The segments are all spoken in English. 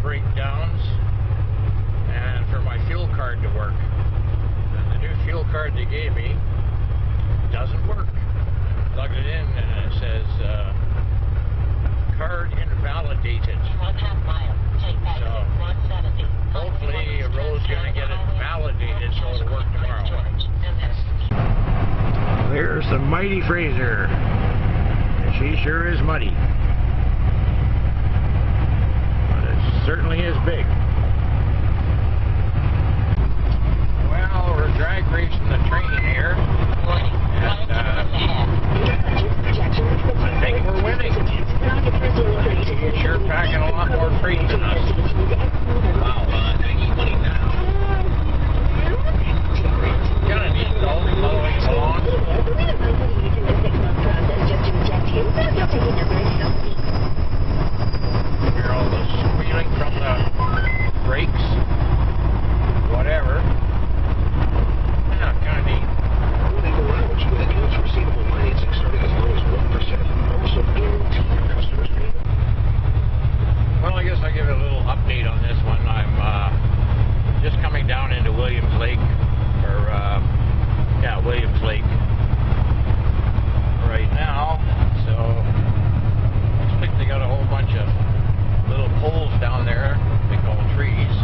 breakdowns and for my fuel card to work. And the new fuel card they gave me doesn't work. Plug it in and it says card invalidated. 1/2 mile. Take exit 170. Hopefully Rose is going to get it validated so it'll work tomorrow. There's the mighty Fraser. And she sure is muddy. But it certainly is big. Well, we're drag racing the train here. And I think we're winning. She's sure packing a lot more freight than us. Wow, money now. Kind of neat though, following along. Hear all the squealing from the brakes. Whatever. Yeah, kind of neat. With accounts receivable financing starting as low as 1%. Also guaranteed your customers pay. Well, I guess I'll give it a little update on this one. I'm just coming down into Williams Lake, or yeah, Williams Lake right now. So looks like they got a whole bunch of little poles down there they call trees.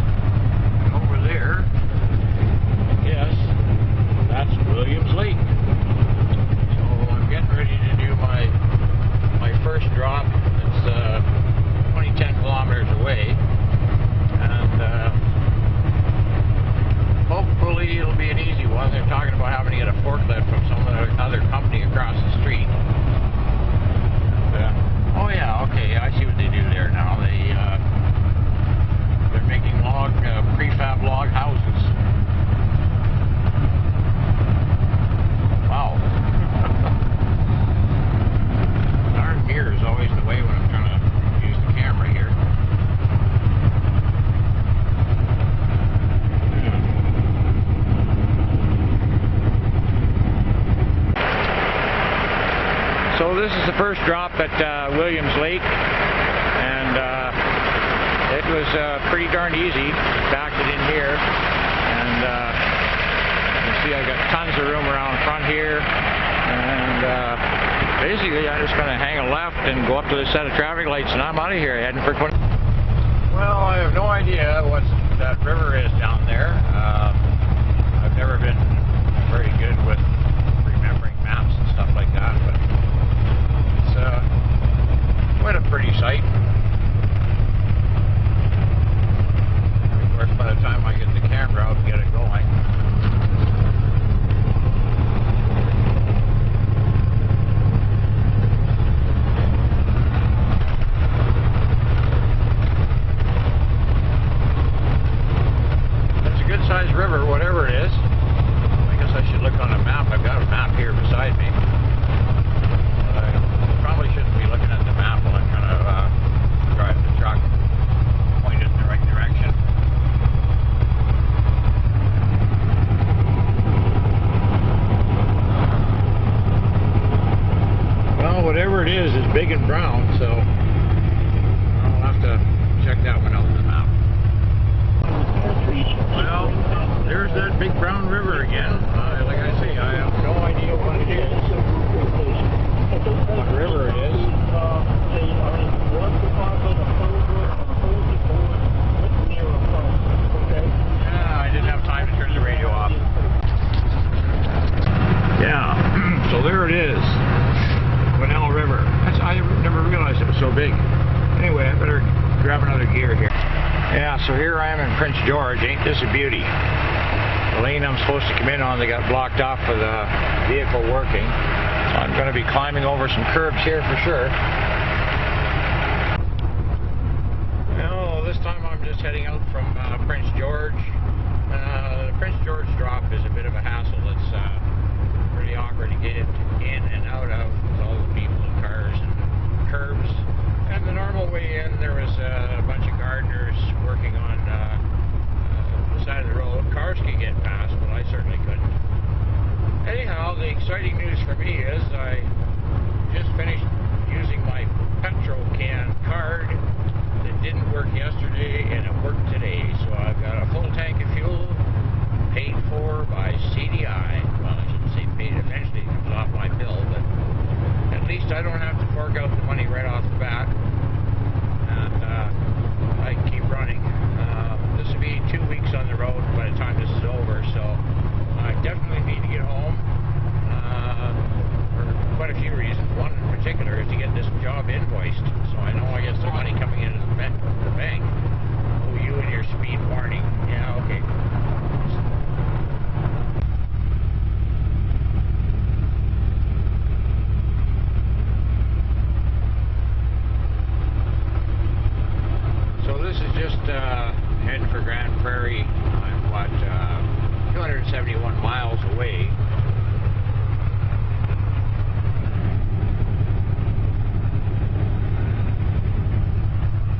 And over there, yes, that's Williams Lake. So I'm getting ready to do my first drop. It's 10 kilometers away, and hopefully it'll be an easy one. They're talking about having to get a forklift from some other company across the street. And, oh yeah, okay, I see what they do there now. They're making prefab log houses. Wow. Darn mirror is always the way when I'm trying to use the camera here. So this is the first drop at Williams Lake, and it was pretty darn easy. Backed it in here, and you can see I got tons of room around front here, and basically I'm just going to hang a left and go up to the set of traffic lights, and I'm out of here heading for 20. Well, I have no idea what that river is down there. I've never been very good with remembering maps and stuff like that, but it's quite a pretty sight. Of course, by the time I get the camera out and get it going. River, whatever it is. I guess I should look on a map. I've got a map here beside me. I probably shouldn't be looking at the map while I'm trying to drive the truck, point it in the right direction. Well, whatever it is big and brown, so I'll have to check that one out on the map. Well, there's that big brown river again. Like I say, I have no idea what it is. What river it is. Yeah, I didn't have time to turn the radio off. Yeah, so there it is. Quinnell River. I never realized it was so big. Anyway, I better grab another gear here. Yeah, so here I am in Prince George. Ain't this a beauty? The lane I'm supposed to come in on, they got blocked off for the vehicle working. So I'm going to be climbing over some curbs here for sure. Well, this time I'm just heading out from Prince George. The Prince George drop is a bit of a hassle. It's pretty awkward to get in and out of with all the people and cars and curbs. And the normal way in, there was a bunch of gardeners working on the side of the road. Cars could get past, but I certainly couldn't. Anyhow, the exciting news for me is I just finished using my petrol can card that didn't work yesterday, and fork out the money right off the bat, and I can keep running. This will be 2 weeks on the road by the time this is over, so I definitely need to get home for quite a few reasons. One in particular is to get this job invoiced, so I know I get some money coming into the bank. Oh, you and your speed warning. Yeah, okay. So this is just heading for Grand Prairie. I'm what, 271 miles away.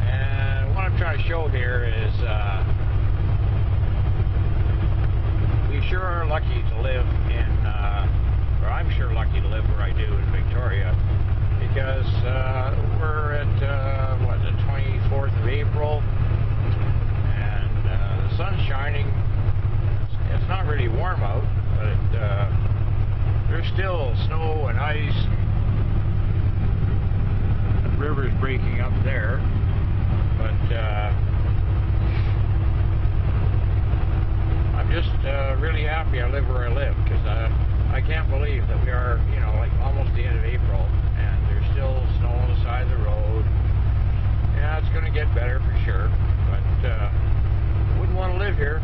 And what I'm trying to show here is we sure are lucky to live in, or I'm sure lucky to live where I do in Victoria, because we're at what, the 24th of April, and the sun's shining. It's not really warm out, but there's still snow and ice. The river's breaking up there, but I'm just really happy I live where I live, because I can't believe that we are, you know, like almost the end of April, and there's still snow on the side of the road. Yeah, it's going to get better for sure, but wouldn't want to live here.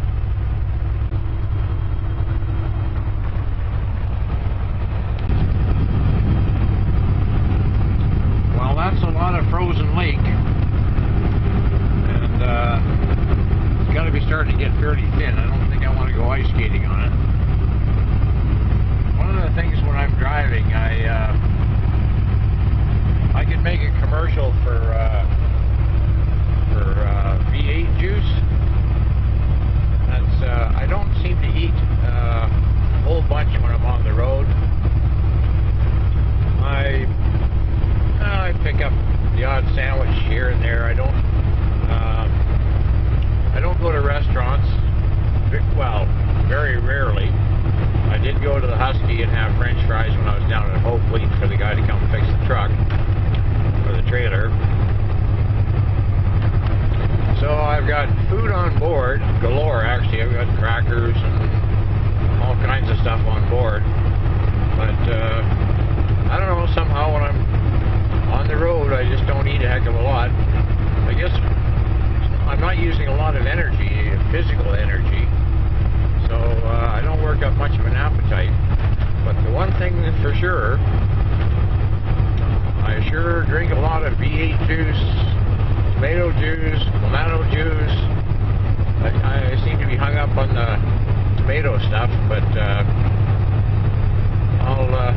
Well, that's a lot of frozen lake, and it's got to be starting to get fairly thin. I don't think I want to go ice skating on it. One of the things when I'm driving, I could make a commercial for V8 juice. That's I don't seem to eat a whole bunch when I'm on the road. I pick up the odd sandwich here and there. I don't go to restaurants. Well, very rarely. I did go to the Husky and have French fries when I was down at Hope waiting for the guy to come fix the truck or the trailer. So I've got food on board galore. Actually, I've got crackers and all kinds of stuff on board. But I don't know, somehow when I'm on the road I just don't eat a heck of a lot. I guess I'm not using a lot of energy, physical energy, so I don't work up much of an appetite. But the one thing for sure, I sure drink a lot of V8 juice, tomato juice, tomato juice. I seem to be hung up on the tomato stuff, but I'll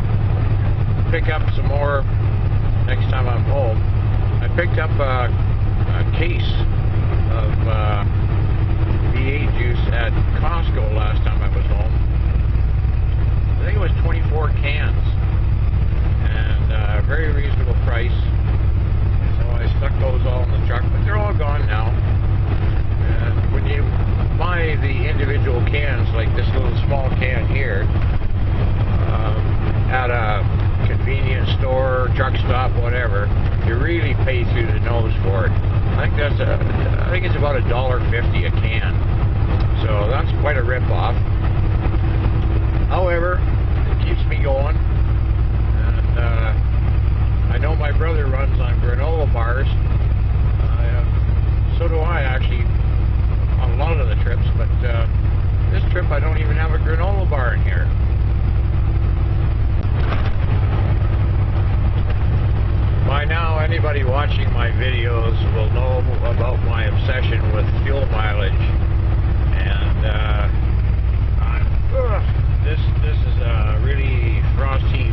pick up some more next time I'm home. I picked up a case of V8 juice at Costco last time I was home. I think it was 24 cans, and a very reasonable price. So I stuck those all in the truck, but they're all gone now. And when you buy the individual cans, like this little small can here, at a convenience store, truck stop, whatever, you really pay through the nose for it. I think it's about $1.50 a can. So that's quite a rip-off. However, it keeps me going. And I know my brother runs on granola bars. So do I, actually, on a lot of the trips. But this trip I don't even have a granola bar in here. By now, anybody watching my videos will know about my obsession with fuel mileage, and this is a really frosty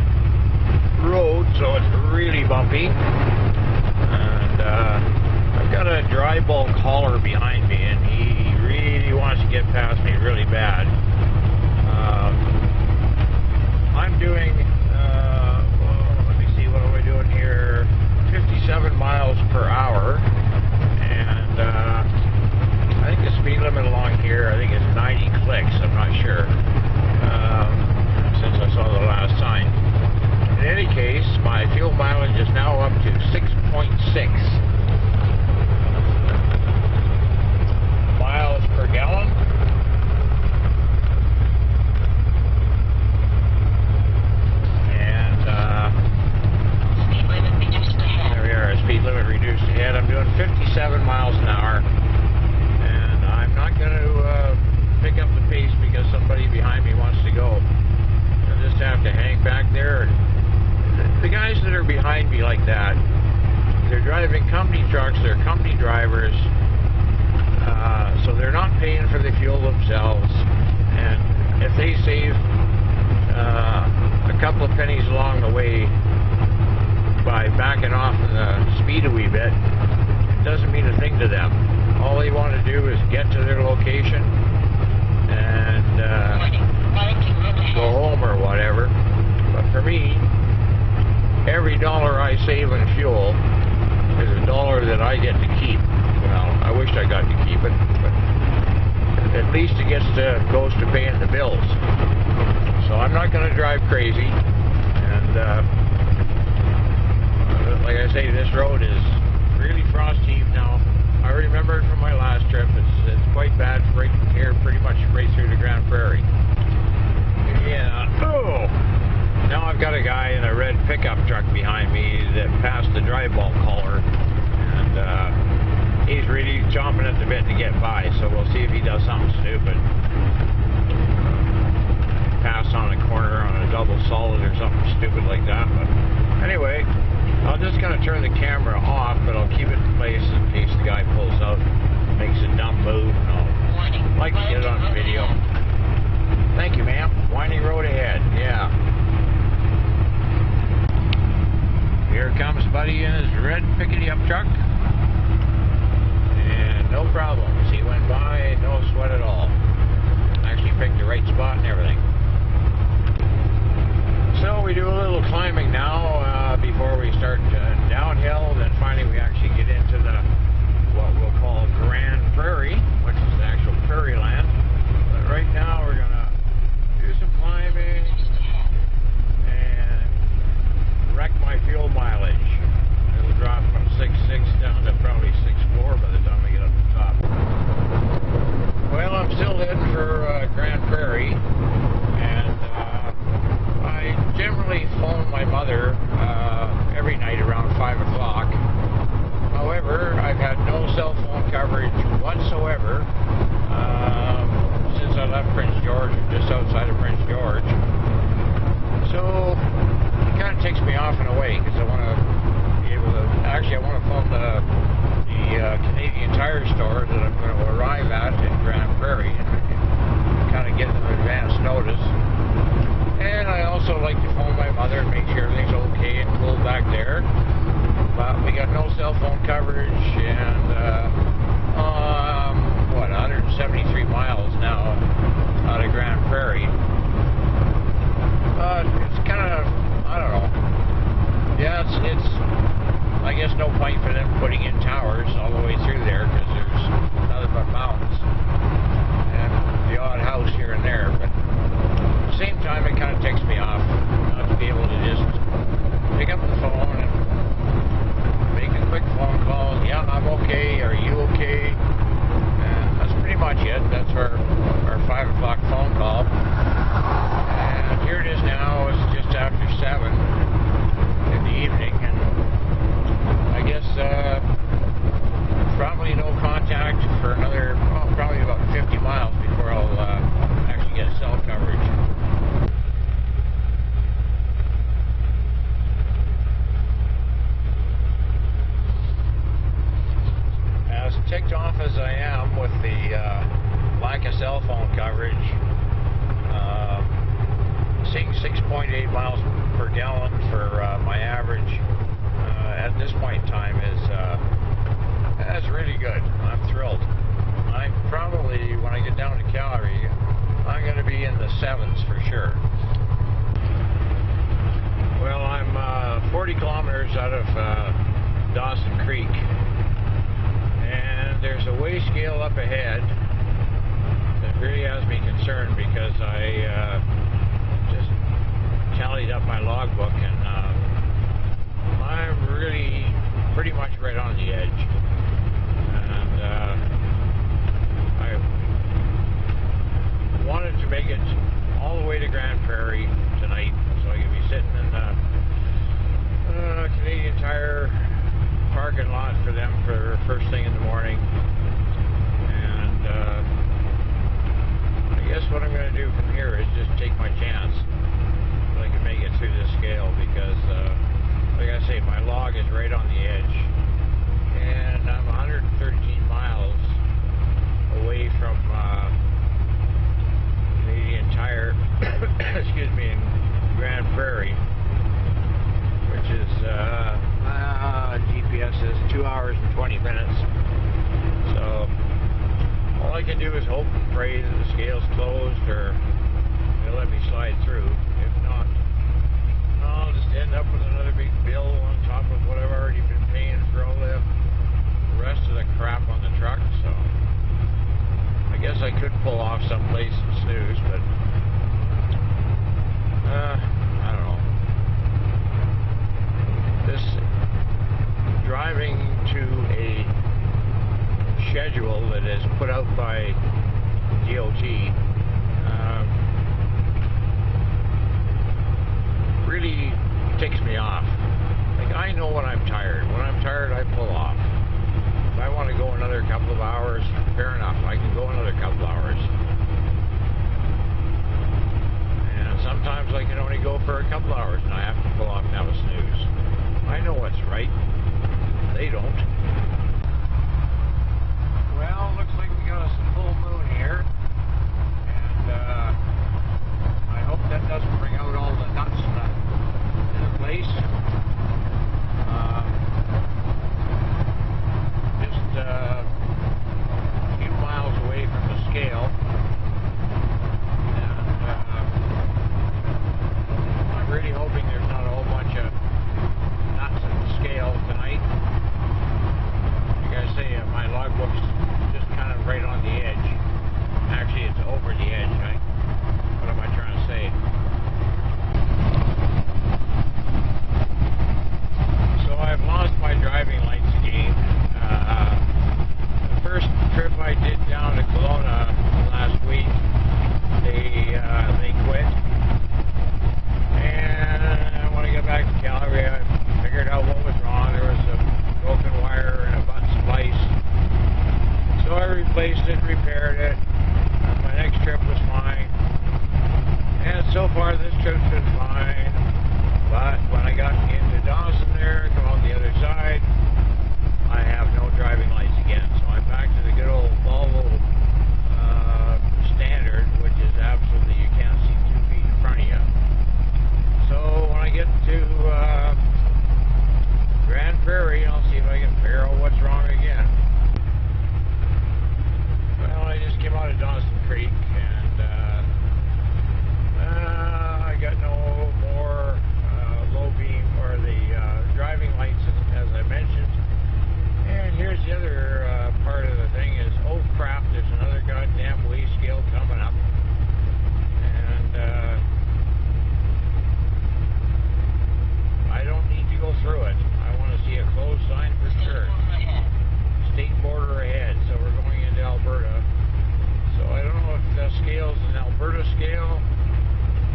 road, so it's really bumpy, and I've got a dry bulk hauler behind me, and he really wants to get past me really bad. I'm doing, let me see, what am I doing here? 57 miles per hour, and I think the speed limit along here, I think it's 90 clicks, I'm not sure, since I saw the last sign. In any case, my fuel mileage is now they're driving company trucks, they're company drivers, so they're not paying for the fuel themselves. And if they save a couple of pennies along the way by backing off the speed a wee bit, it doesn't mean a thing to them. All they want to do is get to their location and go home or whatever. But for me, every dollar I save in fuel is a dollar that I get to keep. Well, I wish I got to keep it, but at least it goes to paying the bills. So I'm not going to drive crazy. And like I say, this road is really frost-heaved now. I remember it from my last trip. It's quite bad right here, pretty much right through the Grand Prairie. Yeah. Oh! Now I've got a guy in a red pickup truck behind me that passed the dry bulk hauler, and he's really chomping at the bit to get by. So we'll see if he does something stupid. Pass on a corner on a double solid or something stupid like that. But anyway, I'm just going to turn the camera off, but I'll keep it in place in case the guy pulls out, makes a dumb move, and I'll like to get it on video. Thank you, ma'am. Winding road ahead. Yeah. Here comes Buddy in his red pickety-up truck. And no problems. He went by, no sweat at all. Actually picked the right spot and everything. So we do a little climbing now before we start downhill. Then finally we actually get into what we'll call Grand Prairie, which is the actual prairie land. But right now we're going to do some climbing and wreck my fuel mileage. It'll drop from 6.6 down to probably 6.4 by the time we get up the top. Well, I'm still heading for Grand Prairie, and I generally phone my mother every night around 5 o'clock. However, I've had no cell phone coverage whatsoever since I left Prince George, just outside of Prince George. So it kind of takes me off in a way, because I want to be able to, actually I want to phone the Canadian Tire store that I'm going to arrive at in Grand Prairie and kind of get them advance notice. And I also like to phone my mother and make sure everything's okay and cool back there. But we got no cell phone coverage, and 173 miles now out of Grand Prairie. It's kind of, I don't know. Yeah, it's I guess no point for them putting in towers all the way through there, because there's nothing but mountains and the odd house here and there. But at the same time, it kind of ticks me off not to be able to just pick up the phone and make a quick phone call. Yeah, I'm okay. Are you okay? And that's pretty much it. That's our 5 o'clock phone call. And here it is now. It's just after 7 in the evening, and I guess probably no contact for another, probably about 50 miles before I'll actually get cell coverage. As ticked off as I am with the lack of cell phone coverage, seeing 6.8 miles per gallon for my average at this point in time that's really good. I'm thrilled. I'm probably, when I get down to Calgary, I'm going to be in the 7s for sure. Well, I'm 40 kilometers out of Dawson Creek, and there's a weigh scale up ahead that really has me concerned, because I just tallied up my logbook, and I'm really pretty much right on the edge. And I wanted to make it all the way to Grand Prairie tonight, so I could be sitting in the Canadian Tire parking lot for them for first thing in the morning. And I guess what I'm going to do from here is just take my chance that I can make it through this scale, because like I say, my log is right on the edge. 2 hours and 20 minutes. So all I can do is hope and pray that the scale's closed or they'll let me slide through. If not, I'll just end up with another big bill on top of what I've already been paying for all the rest of the crap on the truck. So I guess I could pull off someplace and snooze, but I don't know. This driving to a schedule that is put out by DOT really ticks me off. Like, I know when I'm tired. When I'm tired, I pull off. If I want to go another couple of hours, fair enough, I can go another couple of hours. And sometimes I can only go for a couple of hours and I have to pull off and have a snooze. I know what's right. They don't. Well, looks like we got us a full moon here. And I hope that doesn't bring out all the nuts in the place. Just a few miles away from the scale. And I'm really hoping there's not a whole bunch of nuts in the scale tonight. You guys say my logbook's just kind of right on the edge. Actually, it's over the edge. What am I trying to say? So I've lost my driving lights again. The first trip I did down to Kelowna last week, they quit. And when I got back to Calgary, I figured out what was wrong. There was a broken wire and a butt splice. So I replaced it, repaired it. My next trip was fine. And so far this trip's been fine. But when I got into Dawson there, come out the other side, I have no driving lights again. So I'm back to the good old Volvo standard, which is absolutely, you can't see 2 feet in front of you. So when I get to Grand Prairie, I'll see if I can figure out what's wrong again. Well, I just came out of Dawson Creek, and I got no more low beam or the driving lights, as I mentioned. And here's the other part of the thing is, oh crap, there's another goddamn weigh scale coming up. And I don't need to go through it. I want to see a closed sign for sure. State border ahead, so we're going into Alberta. So I don't know if the scale's an Alberta scale.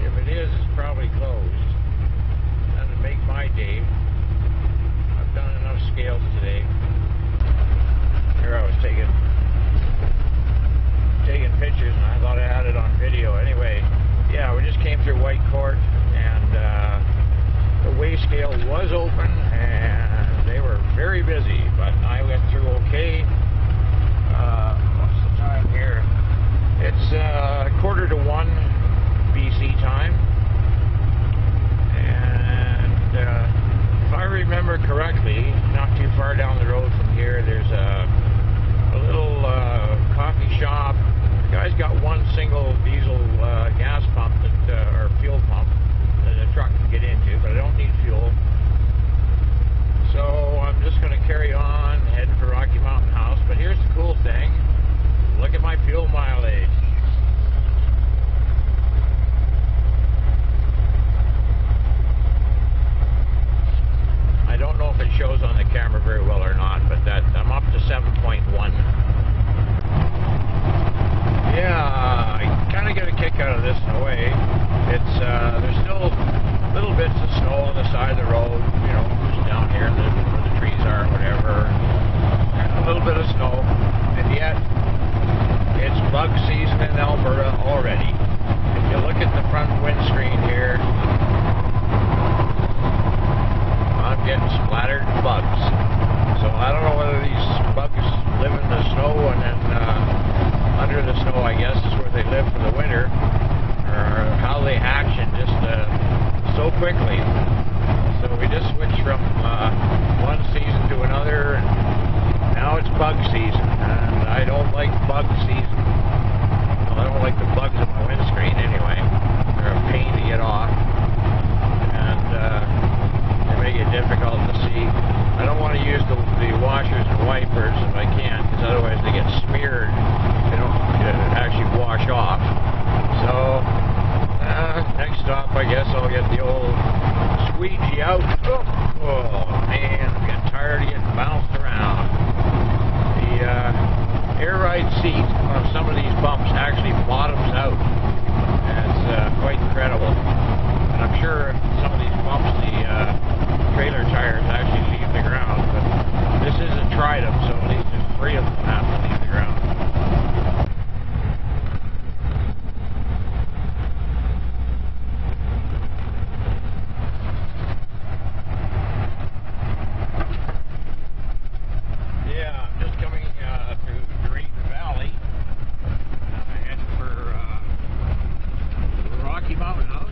If it is, it's probably closed. That'd make my day. I've done enough scales today. Here I was taking pictures and I thought I had it on video. Anyway, yeah, we just came through White Court and the weigh scale was open and they were very busy, but I went through okay. What's the time here? It's 1:45 BC time, and if I remember correctly, not too far down the road from here, there's a little coffee shop. The guy's got one single diesel gas pump or fuel pump that a truck can get into, but I don't need fuel. So I'm just going to carry on heading for Rocky Mountain House. But here's the cool thing. Look at my fuel mileage. I don't know if it shows on the camera very well or not, but I'm up to 7.1. Yeah, I kind of get a kick out of this in a way. It's there's still little bits of snow on the side of the road, you know, just down here where the trees are, whatever. And a little bit of snow, and yet it's bug season in Alberta already. If you look at the front windscreen here, I'm getting splattered bugs. So I don't know whether these bugs live in the snow and then under the snow, I guess, is where they live for the winter, or how they action just so quickly. So we just switched from one season to another, and bug season, and I don't like bug season. Well, I don't like the bugs on my windscreen anyway. They're a pain to get off, and they make it difficult to see. I don't want to use the washers and wipers if I can, because otherwise they get smeared. They don't actually wash off. So next stop, I guess I'll get the old squeegee out. Oh man, I'm getting tired of getting bounced around. The air ride seat on some of these bumps actually bottoms out. It's quite incredible. And I'm sure some of these bumps, the trailer tires actually leave the ground, but this isn't tried them, so at least there's 3 of them have to leave the ground. Yeah, I'm just coming through Great Valley. I'm heading for the Rocky Mountain House.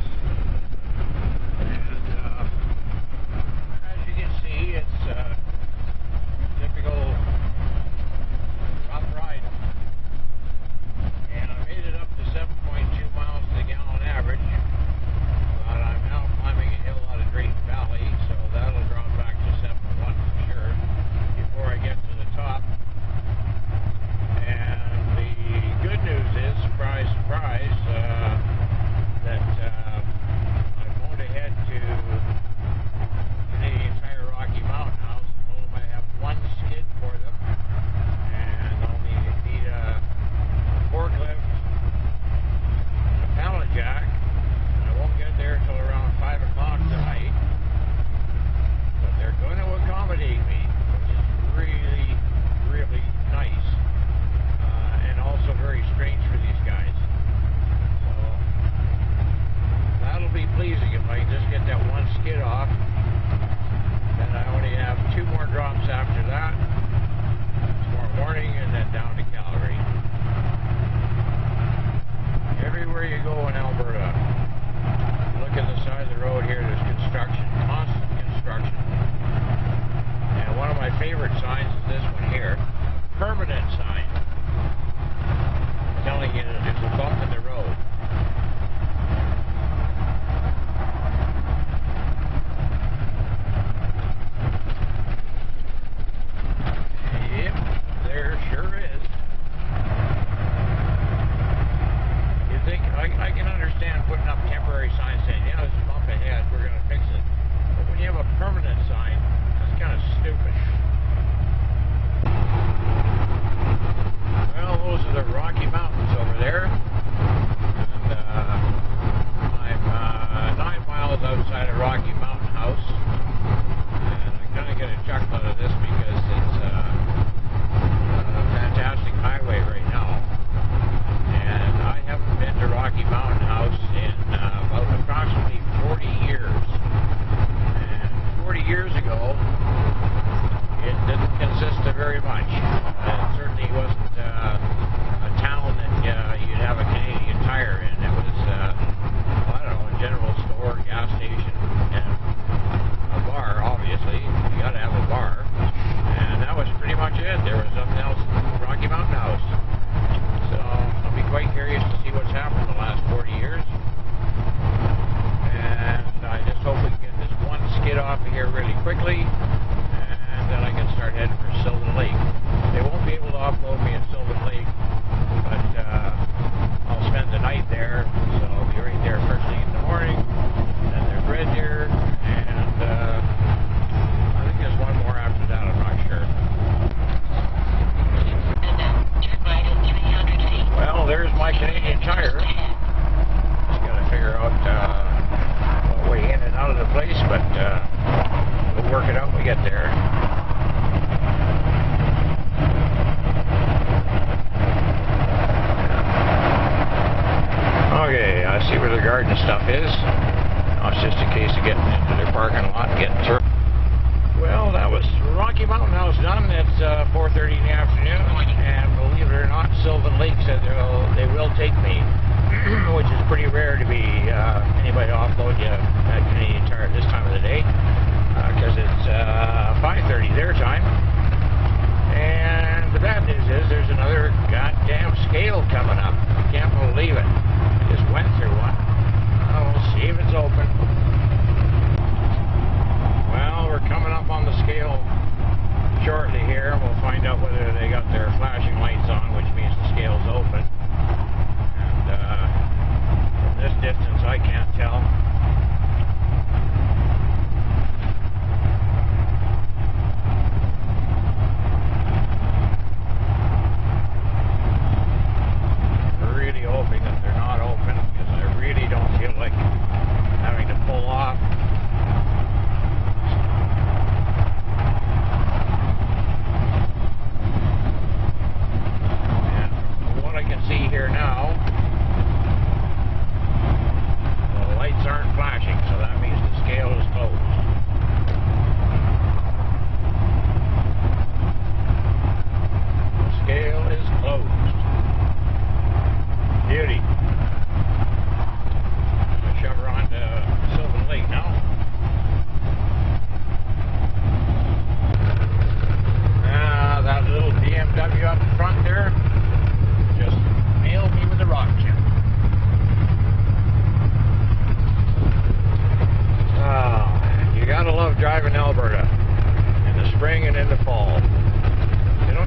As you can see, it's typical rough ride. And I made it up to 7.2 miles to the gallon average. But I'm now climbing a hill out of Great Valley, so that'll drop back to 7.1 for sure before I get to the top. And the good news is, surprise, surprise, that I'm going to head to Canadian Tire Rocky Mountain House. I told them I have 1 skid for them, and I'll need a forklift, a pallet jack, and I won't get there until around 5 o'clock tonight. But they're going to accommodate me, which is really, really nice, and also very strange for these guys. So that'll be pleasing if I can just get that 1 skid off. Then I only have 2 more drops after that tomorrow morning, and then down to Calgary. Everywhere you go in Alberta, look at the side of the road here, there's construction, constant construction. And one of my favorite signs is this one here, permanent sign, telling you that there's a bump in the road. Yep, there sure is. You think, I can understand putting up temporary signs saying, yeah, there's a bump ahead, we're going to fix it. But when you have a permanent sign, that's kind of stupid. Well, those are the Rocky Mountains over there. And I'm 9 miles outside of Rocky Mountain House. And I kind of get a chuckle out of this because it's a fantastic highway right now. And I haven't been to Rocky Mountain House in about approximately 40 years. And 40 years ago, it didn't consist of very much. It certainly wasn't a town that you'd have a Canadian Tire in. It was, I don't know, a general store, gas station, and a bar, obviously. You got to have a bar. And that was pretty much it. There was nothing else in Rocky Mountain House. So I'll be quite curious to see what's happened in the last 40 years. And I just hope we can get this 1 skid off of here really quickly. And then I can start heading for Sylvan Lake. They won't be able to offload me at Sylvan Lake, but I'll spend the night there, so I'll be right there first thing in the morning. Then there's Red Deer, and I think there's 1 more after that, I'm not sure. And then turn right at 300 feet. Well, there's my Canadian Tire. Just got to figure out what way in and out of the place, but we'll work it out when we get there. Okay, I see where the garden stuff is. It's just a case of getting into their parking lot and getting through. Well, that was Rocky Mountain House done. It's 4:30 in the afternoon, and believe it or not, Sylvan Lake said they will take me, which is pretty rare to be anybody offload you at Canadian Tire at this time of the day, because it's 5:30 their time. And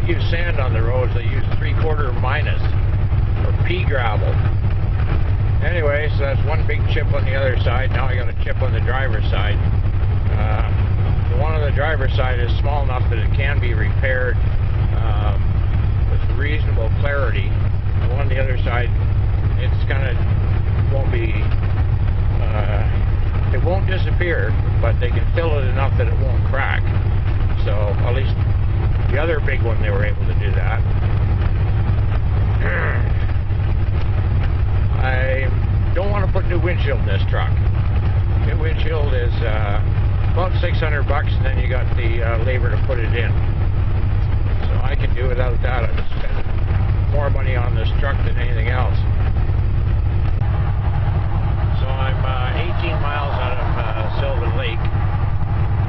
use sand on the roads. They use 3/4 minus, or pea gravel. Anyway, so that's one big chip on the other side. Now I got a chip on the driver's side. The one on the driver's side is small enough that it can be repaired with reasonable clarity. The one on the other side, it's kind of won't be. It won't disappear, but they can fill it enough that it won't crack. So at least the other big one, they were able to do that. I don't want to put new windshield in this truck. New windshield is about $600, and then you got the labor to put it in. So I can do without that. I've spent more money on this truck than anything else. So I'm 18 miles out of Sylvan Lake,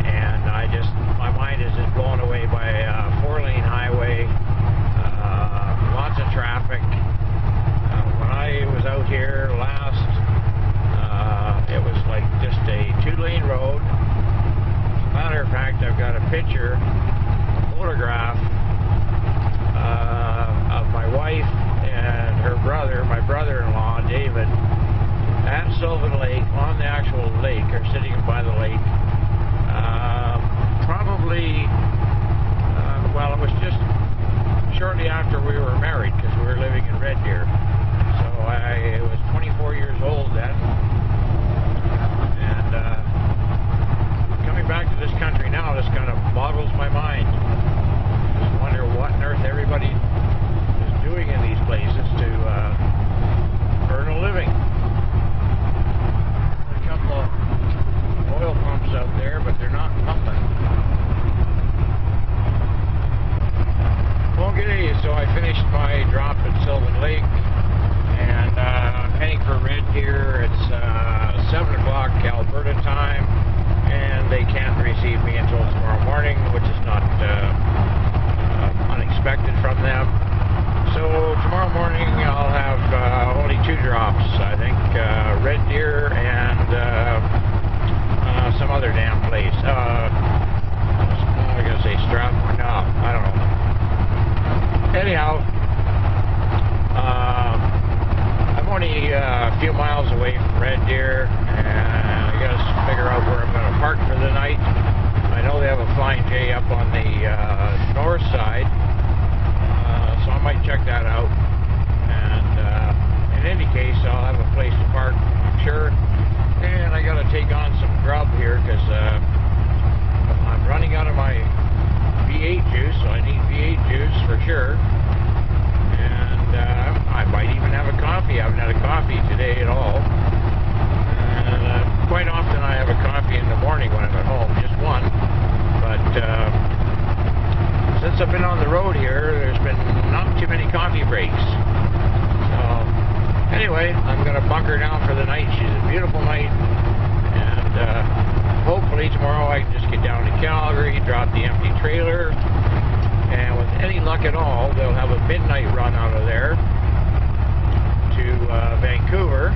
and my mind is just blown away by a 4-lane highway, lots of traffic. When I was out here last, it was like just a 2-lane road. As a matter of fact, I've got a picture, a photograph of my wife and her brother, my brother-in-law, David, at Sylvan Lake, on the actual lake, or sitting by the lake. Probably, well, it was just shortly after we were married, because we were living in Red Deer. So I was 24 years old then. And coming back to this country now, this kind of boggles my mind. Just wonder what on earth everybody is doing in these places to earn a living. A couple of oil pumps out there, but they're not pumping. Okay, so I finished my drop at Sylvan Lake, and I'm heading for Red Deer. It's 7 o'clock Alberta time, and they can't receive me until tomorrow morning, which is not unexpected from them. So tomorrow morning I'll have only 2 drops, I think, Red Deer and some other damn place. I gotta say Strathmore. No, I don't know. Anyhow, I'm only a few miles away from Red Deer, and I gotta figure out where I'm going to park for the night. I know they have a Flying J up on the north side, so I might check that out. And in any case, I'll have a place to park, I'm sure. And I got to take on some grub here, because I'm running out of my V8 juice, so I need V8 juice for sure. And I might even have a coffee. I haven't had a coffee today at all. And quite often I have a coffee in the morning when I'm at home, just one. But since I've been on the road here, there's been not too many coffee breaks. So anyway, I'm going to bunker down for the night. She's a beautiful night. And hopefully tomorrow I can just get down to Calgary, drop the empty trailer, and with any luck at all, they'll have a midnight run out of there to Vancouver.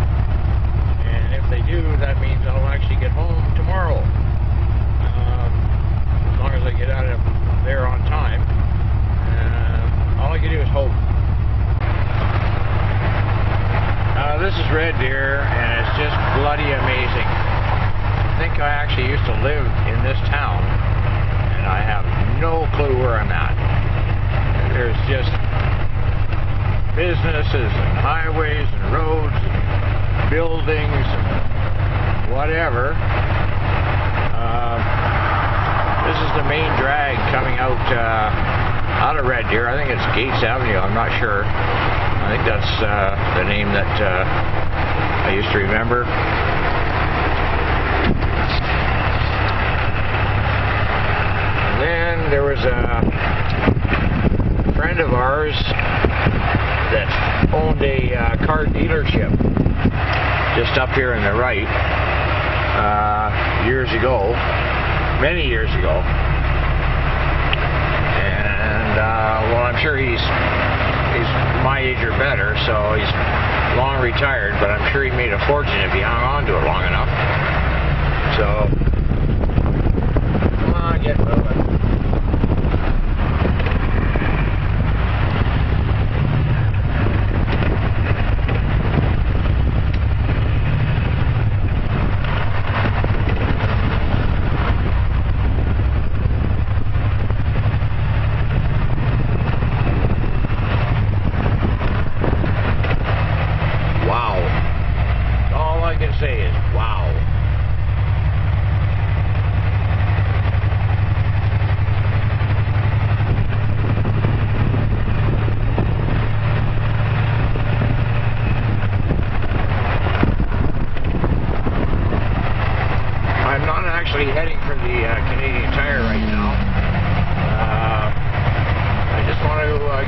And if they do, that means I'll actually get home tomorrow, as long as I get out of there on time. All I can do is hope. This is Red Deer, and it's just bloody amazing. I think I actually used to live in this town, and I have no clue where I'm at. There's just businesses and highways and roads and buildings and whatever. This is the main drag coming out of Red Deer. I think it's Gates Avenue, I'm not sure. I think that's the name that I used to remember. And then there was a friend of ours that owned a car dealership just up here on the right years ago, many years ago. And well, I'm sure he's my age or better, so he's long retired, but I'm sure he made a fortune if he hung on to it long enough. So, come on, get moving.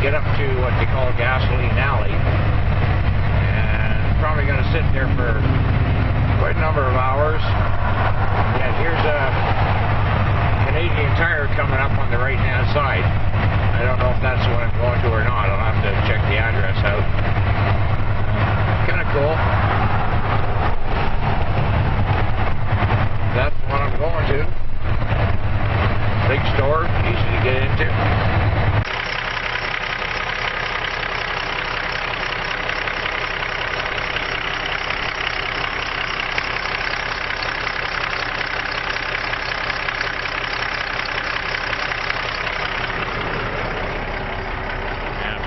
get up to what they call Gasoline Alley, and probably going to sit there for quite a number of hours. Yeah, here's a Canadian Tire coming up on the right hand side. I don't know if that's the one I'm going to or not. I'll have to check the address out. Kind of cool. That's the one I'm going to. Big store, easy to get into.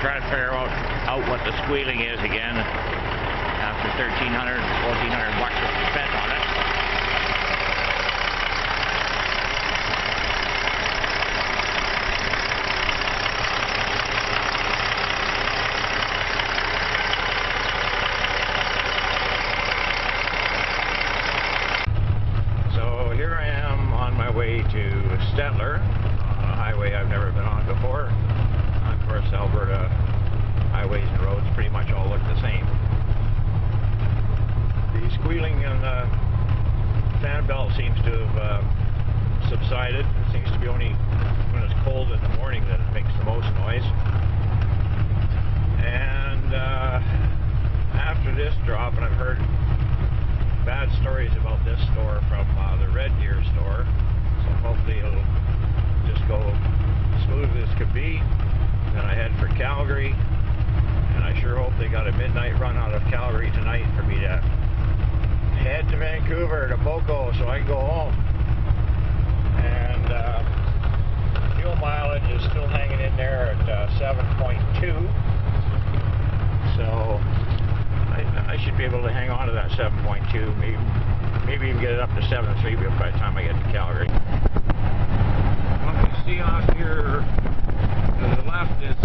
Trying to figure out what the squealing is again after $1,300, $1,400 bucks spent on it. So here I am on my way to Stettler on a highway I've never been on before. Of course, Alberta highways and roads pretty much all look the same. The squealing in the fan belt seems to have subsided. It seems to be only when it's cold in the morning that it makes the most noise. And after this drop, and I've heard bad stories about this store from the Red Deer store, so hopefully it'll just go smooth as could be. Then I head for Calgary, and I sure hope they got a midnight run out of Calgary tonight for me to head to Vancouver to Boco so I can go home. And fuel mileage is still hanging in there at 7.2, so I should be able to hang on to that 7.2, maybe even get it up to 7.3 by the time I get to Calgary. What we see off here to the left is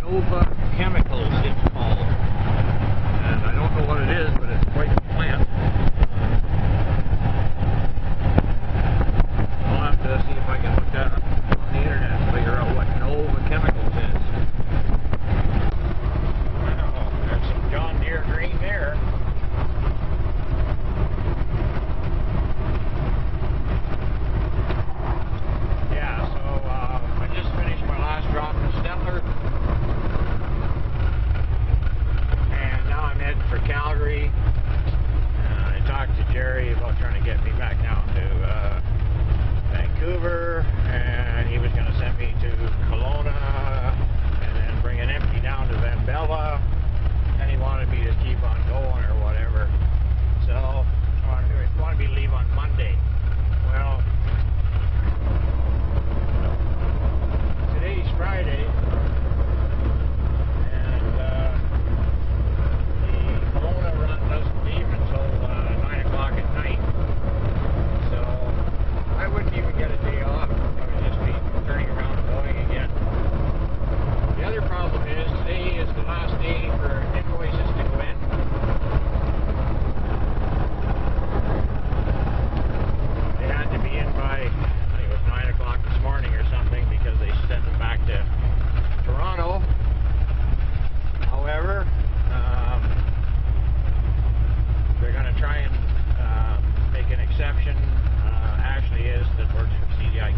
Nova Chemicals, it's called. And I don't know what it is, but it's quite a plant. I'll have to see if I can look that up on the internet and figure out what Nova Chemicals is. Oh, there's some John Deere green there. For Calgary. I talked to Jerry about trying to get me back down to Vancouver, and he was going to send me to Kelowna and then bring an empty down to Vambella, and he wanted me to keep on going or whatever. So he wanted me to leave on Monday. Well, today's Friday.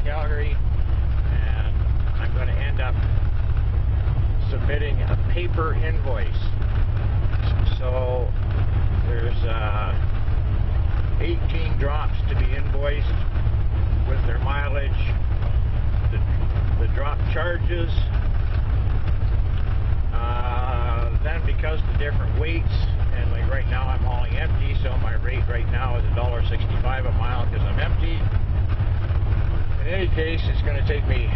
Calgary, and I'm going to end up submitting a paper invoice. So there's 18 drops to be invoiced with their mileage, the drop charges, then because the different weights, and like right now I'm hauling empty, so my rate right now is $1.65 a mile because I'm empty. In any case, it's going to take me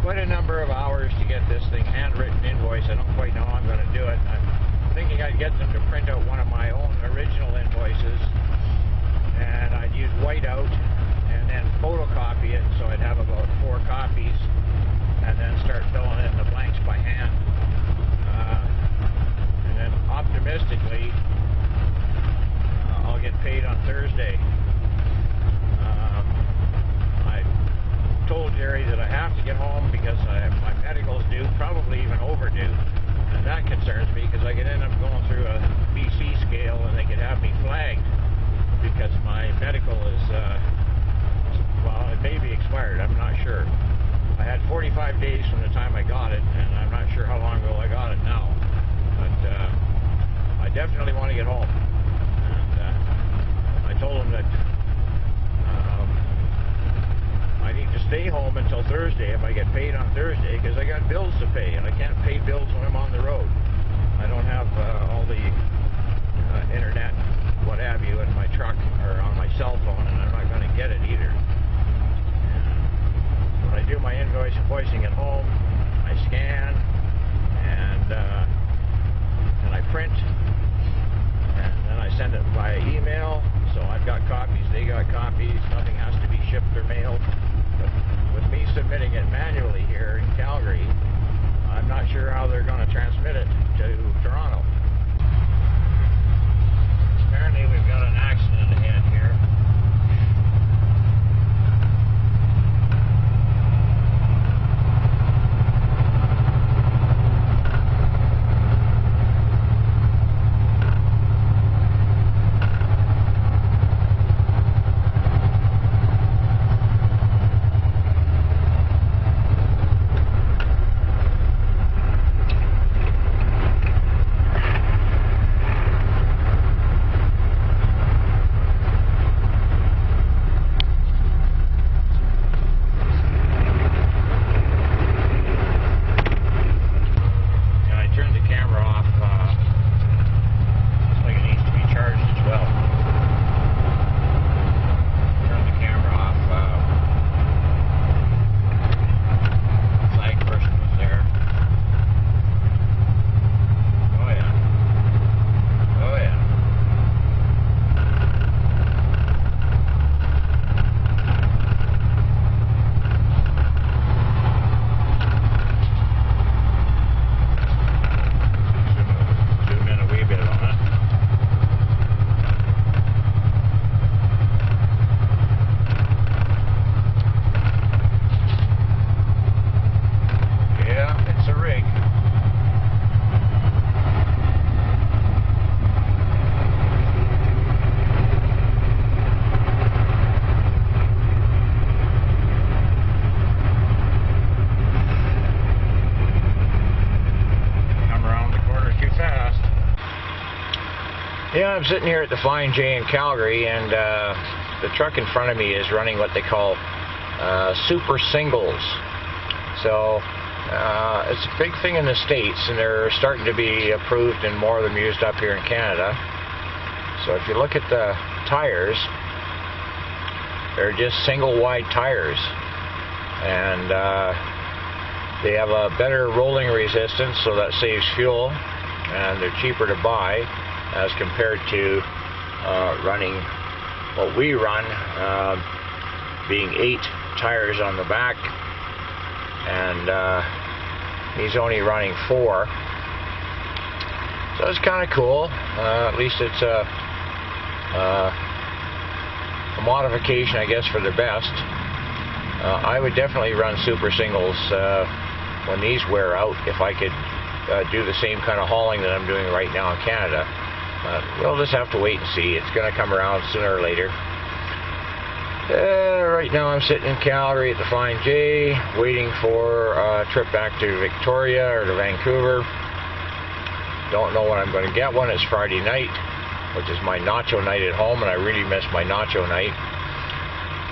quite a number of hours to get this thing handwritten invoice. I don't quite know how I'm going to do it. I'm thinking I'd get them to print out one of my own original invoices, and I'd use whiteout and then photocopy it, so I'd have about 4 copies, and then start filling in the blanks by hand. And then optimistically, I'll get paid on Thursday. I told Jerry, that I have to get home because my medical's due, probably even overdue. And that concerns me because I could end up going through a BC scale and they could have me flagged because my medical is, well, it may be expired, I'm not sure. I had 45 days from the time I got it, and I'm not sure how long ago I got it now. But I definitely want to get home. And I told him that I need to stay home until Thursday if I get paid on Thursday, because I got bills to pay, and I can't pay bills when I'm on the road. I don't have all the internet, what have you, in my truck or on my cell phone, and I'm not going to get it either. When I do my invoicing at home, I scan and I print, and then I send it via email. So I've got copies, they got copies, nothing has to be shipped or mailed. But with me submitting it manually here in Calgary, I'm not sure how they're going to transmit it to Toronto. Apparently we've got an accident ahead here. Yeah, I'm sitting here at the Flying J in Calgary, and the truck in front of me is running what they call super singles. So it's a big thing in the States, and they're starting to be approved and more of them used up here in Canada. So if you look at the tires, they're just single wide tires, and they have a better rolling resistance, so that saves fuel, and they're cheaper to buy as compared to running what we run, being 8 tires on the back, and he's only running 4. So it's kind of cool. At least it's a modification, I guess, for the best. I would definitely run super singles when these wear out, if I could do the same kind of hauling that I'm doing right now in Canada. We'll just have to wait and see. It's going to come around sooner or later. Right now I'm sitting in Calgary at the Flying J, waiting for a trip back to Victoria or to Vancouver. Don't know when I'm going to get one. It's Friday night, which is my nacho night at home, and I really miss my nacho night.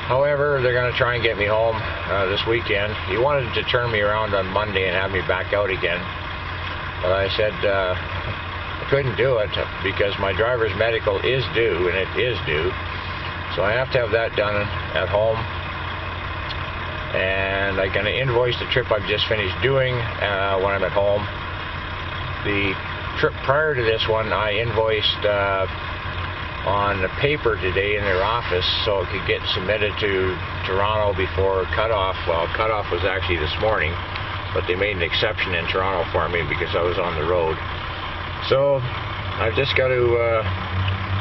However, they're going to try and get me home this weekend. He wanted to turn me around on Monday and have me back out again, but I said I couldn't do it because my driver's medical is due, and it is due. So I have to have that done at home, and I'm going to invoice the trip I've just finished doing when I'm at home. The trip prior to this one, I invoiced on the paper today in their office so it could get submitted to Toronto before cutoff. Well, cutoff was actually this morning, but they made an exception in Toronto for me because I was on the road. So I've just got to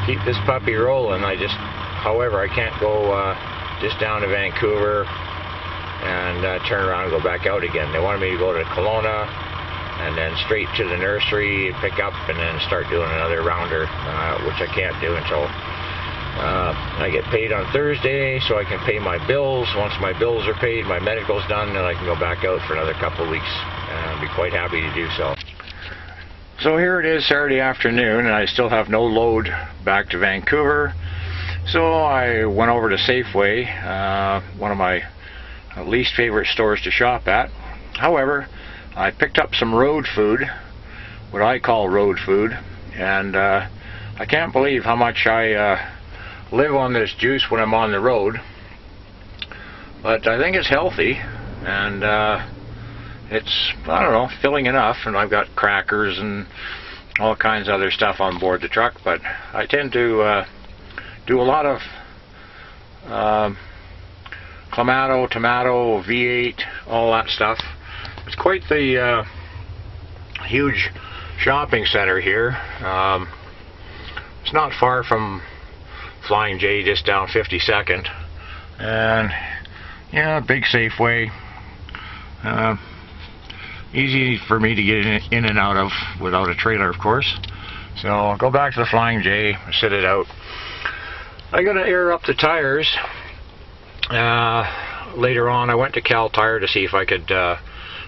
keep this puppy rolling. However, I can't go just down to Vancouver and turn around and go back out again. They wanted me to go to Kelowna and then straight to the nursery, pick up, and then start doing another rounder, which I can't do until I get paid on Thursday, so I can pay my bills. Once my bills are paid, my medical's done, then I can go back out for another couple of weeks. I'd be quite happy to do so. So here it is, Saturday afternoon, and I still have no load back to Vancouver. So I went over to Safeway, one of my least favorite stores to shop at. However, I picked up some road food, what I call road food, and I can't believe how much I live on this juice when I'm on the road. But I think it's healthy, and it's, I don't know, filling enough, and I've got crackers and all kinds of other stuff on board the truck, but I tend to do a lot of Clamato, tomato, V8, all that stuff. It's quite the huge shopping center here. It's not far from Flying J, just down 52nd, and yeah, big Safeway. Easy for me to get in and out of without a trailer, of course. So I'll go back to the Flying J, sit it out. I gotta air up the tires. Later on, I went to Cal Tire to see if I could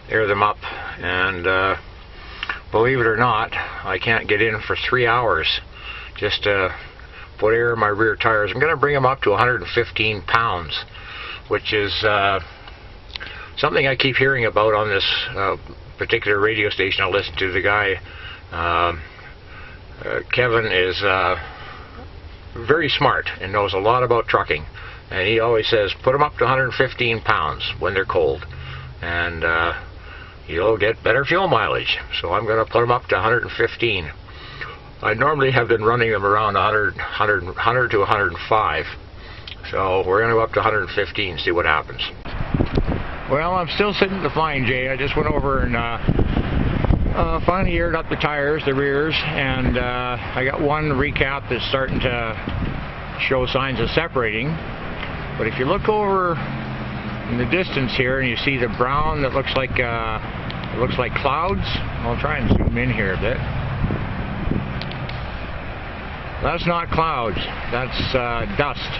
air them up, and believe it or not, I can't get in for 3 hours just to put air in my rear tires. I'm going to bring them up to 115 pounds, which is something I keep hearing about on this particular radio station I listen to. The guy, Kevin, is very smart and knows a lot about trucking, and he always says put them up to 115 pounds when they're cold, and you'll get better fuel mileage. So I'm going to put them up to 115. I normally have been running them around 100 to 105. So we're going to go up to 115, see what happens. Well, I'm still sitting at the Flying J. I just went over and finally aired up the tires, the rears, and I got one recap that's starting to show signs of separating. But if you look over in the distance here and you see the brown that looks like clouds, I'll try and zoom in here a bit. That's not clouds, that's dust.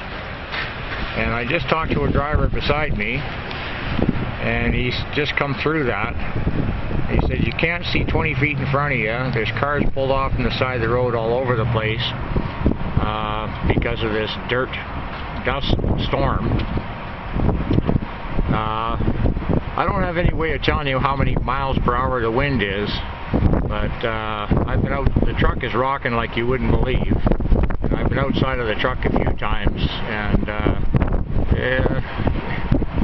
And I just talked to a driver beside me, and he's just come through that. He said you can't see 20 feet in front of you. There's cars pulled off on the side of the road all over the place because of this dirt dust storm. I don't have any way of telling you how many miles per hour the wind is, but I've been out, the truck is rocking like you wouldn't believe. And I've been outside of the truck a few times, and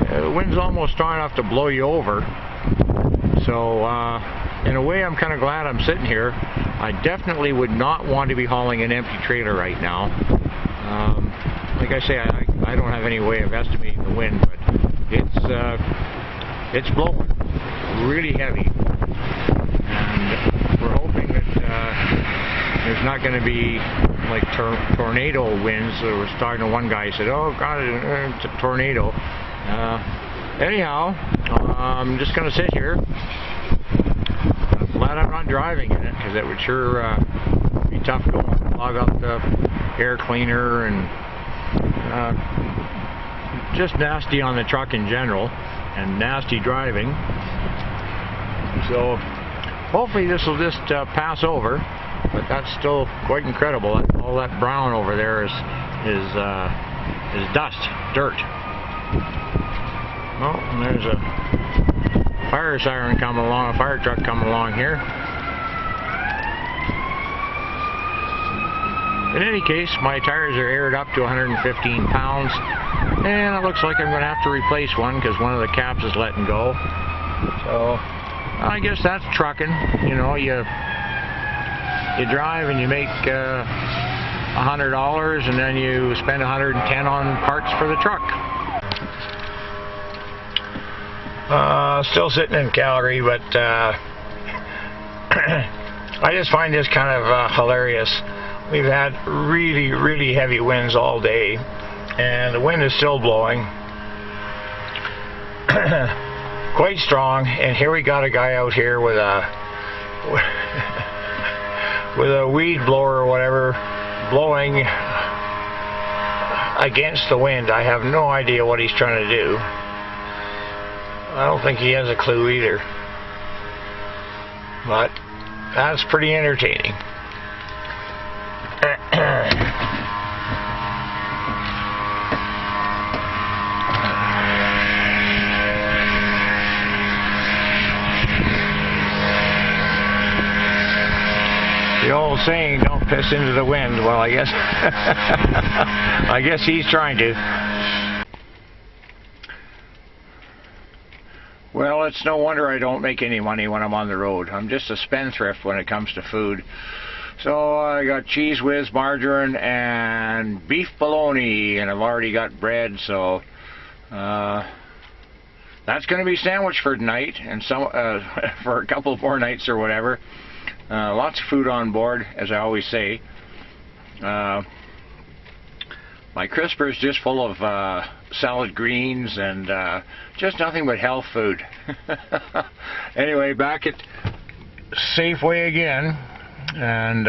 the wind's almost strong enough to blow you over. So in a way, I'm kind of glad I'm sitting here. I definitely would not want to be hauling an empty trailer right now. Like I say, I don't have any way of estimating the wind, but it's blowing really heavy, and we're hoping that there's not going to be like tornado winds. I was talking to one guy, he said, oh God, it's a tornado. Anyhow, I'm just going to sit here. I'm glad I'm not driving in it, because it would sure be tough going to clog up the air cleaner, and just nasty on the truck in general, and nasty driving. So hopefully this will just pass over, but that's still quite incredible. All that brown over there is dust, dirt. Oh, and there's a fire siren coming along, a fire truck coming along here. In any case, my tires are aired up to 115 pounds, and it looks like I'm going to have to replace one because one of the caps is letting go. So I guess that's trucking. You know, you drive and you make $100, and then you spend $110 on parts for the truck. Still sitting in Calgary, but I just find this kind of hilarious. We've had really, really heavy winds all day, and the wind is still blowing. quite strong, and here we got a guy out here with a with a weed blower or whatever, blowing against the wind. I have no idea what he's trying to do. I don't think he has a clue either, but that's pretty entertaining. The old saying, don't piss into the wind. Well, I guess I guess he's trying to. Well, it's no wonder I don't make any money when I'm on the road. I'm just a spendthrift when it comes to food. So I got cheese whiz, margarine, and beef bologna, and I've already got bread, so that's going to be sandwich for tonight, and some for a couple more nights or whatever. Lots of food on board, as I always say. My crisper is just full of salad greens and just nothing but health food. Anyway, back at Safeway again, and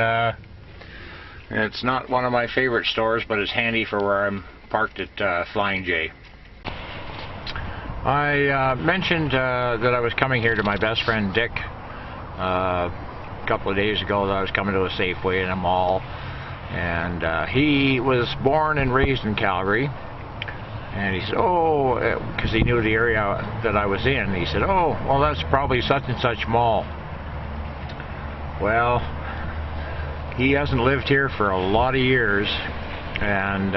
it's not one of my favorite stores, but it's handy for where I'm parked at Flying J. I mentioned that I was coming here to my best friend Dick a couple of days ago, that I was coming to a Safeway in a mall, and he was born and raised in Calgary, and he said, oh, because he knew the area that I was in, he said, oh, well, that's probably such and such mall. Well, he hasn't lived here for a lot of years, and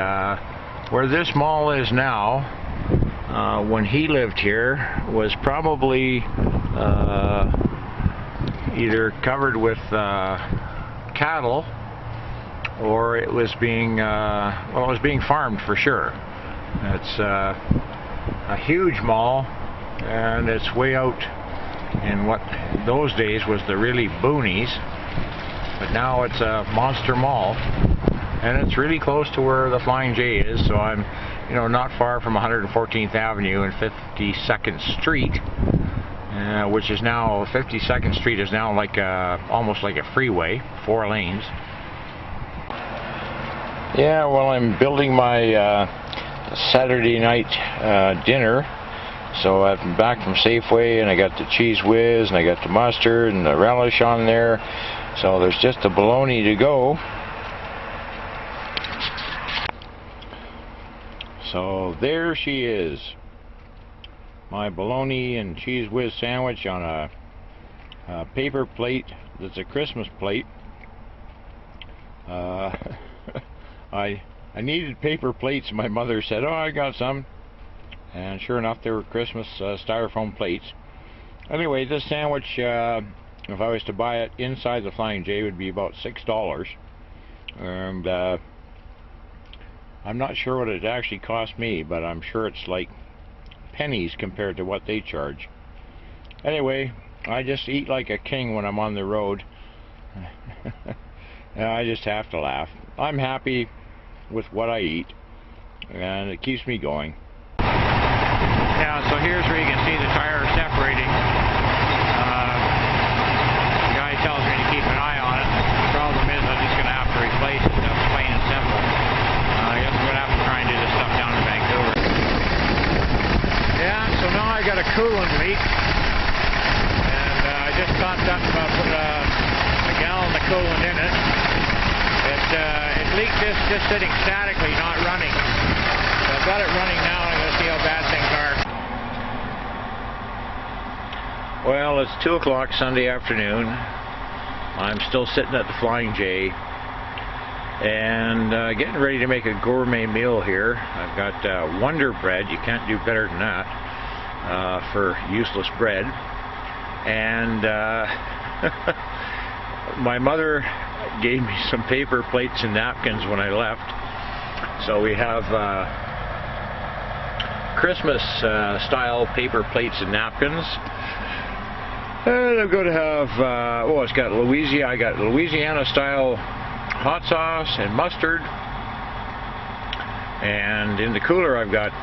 where this mall is now, when he lived here, was probably either covered with cattle, or it was being well, it was being farmed for sure. It's a huge mall, and it's way out in what those days was the really boonies, but now it's a monster mall, and it's really close to where the Flying J is, so I'm, you know, not far from 114th Avenue and 52nd Street. Which is now, 52nd Street is now like almost like a freeway, 4 lanes. Yeah, well, I'm building my Saturday night dinner. So I'm back from Safeway, and I got the cheese whiz, and I got the mustard and the relish on there. So there's just the bologna to go. So there she is. My bologna and cheese whiz sandwich on a paper plate that's a Christmas plate. I needed paper plates. My mother said, oh, I got some, and sure enough, they were Christmas styrofoam plates. Anyway, this sandwich, if I was to buy it inside the Flying J, would be about $6, and I'm not sure what it actually cost me, but I'm sure it's like pennies compared to what they charge. Anyway, I just eat like a king when I'm on the road. I just have to laugh. I'm happy with what I eat, and it keeps me going. Yeah, so here's where you can see the tire separating. The guy tells me to keep an eye on it. The problem is I'm just going to have to replace it. That's plain and simple. I guess I'm going to have to try and do this stuff down in Vancouver. Yeah, so now I got a coolant leak, and I just thought something about putting a gallon of coolant in it. It leaked just sitting statically, not running. So I've got it running now, and I'm going to see how bad things are. Well, it's 2 o'clock Sunday afternoon. I'm still sitting at the Flying J, and getting ready to make a gourmet meal here. I've got Wonder Bread. You can't do better than that for useless bread. And my mother gave me some paper plates and napkins when I left. So we have Christmas style paper plates and napkins. And I'm going to have, oh, it's got I got Louisiana style hot sauce and mustard. And in the cooler I've got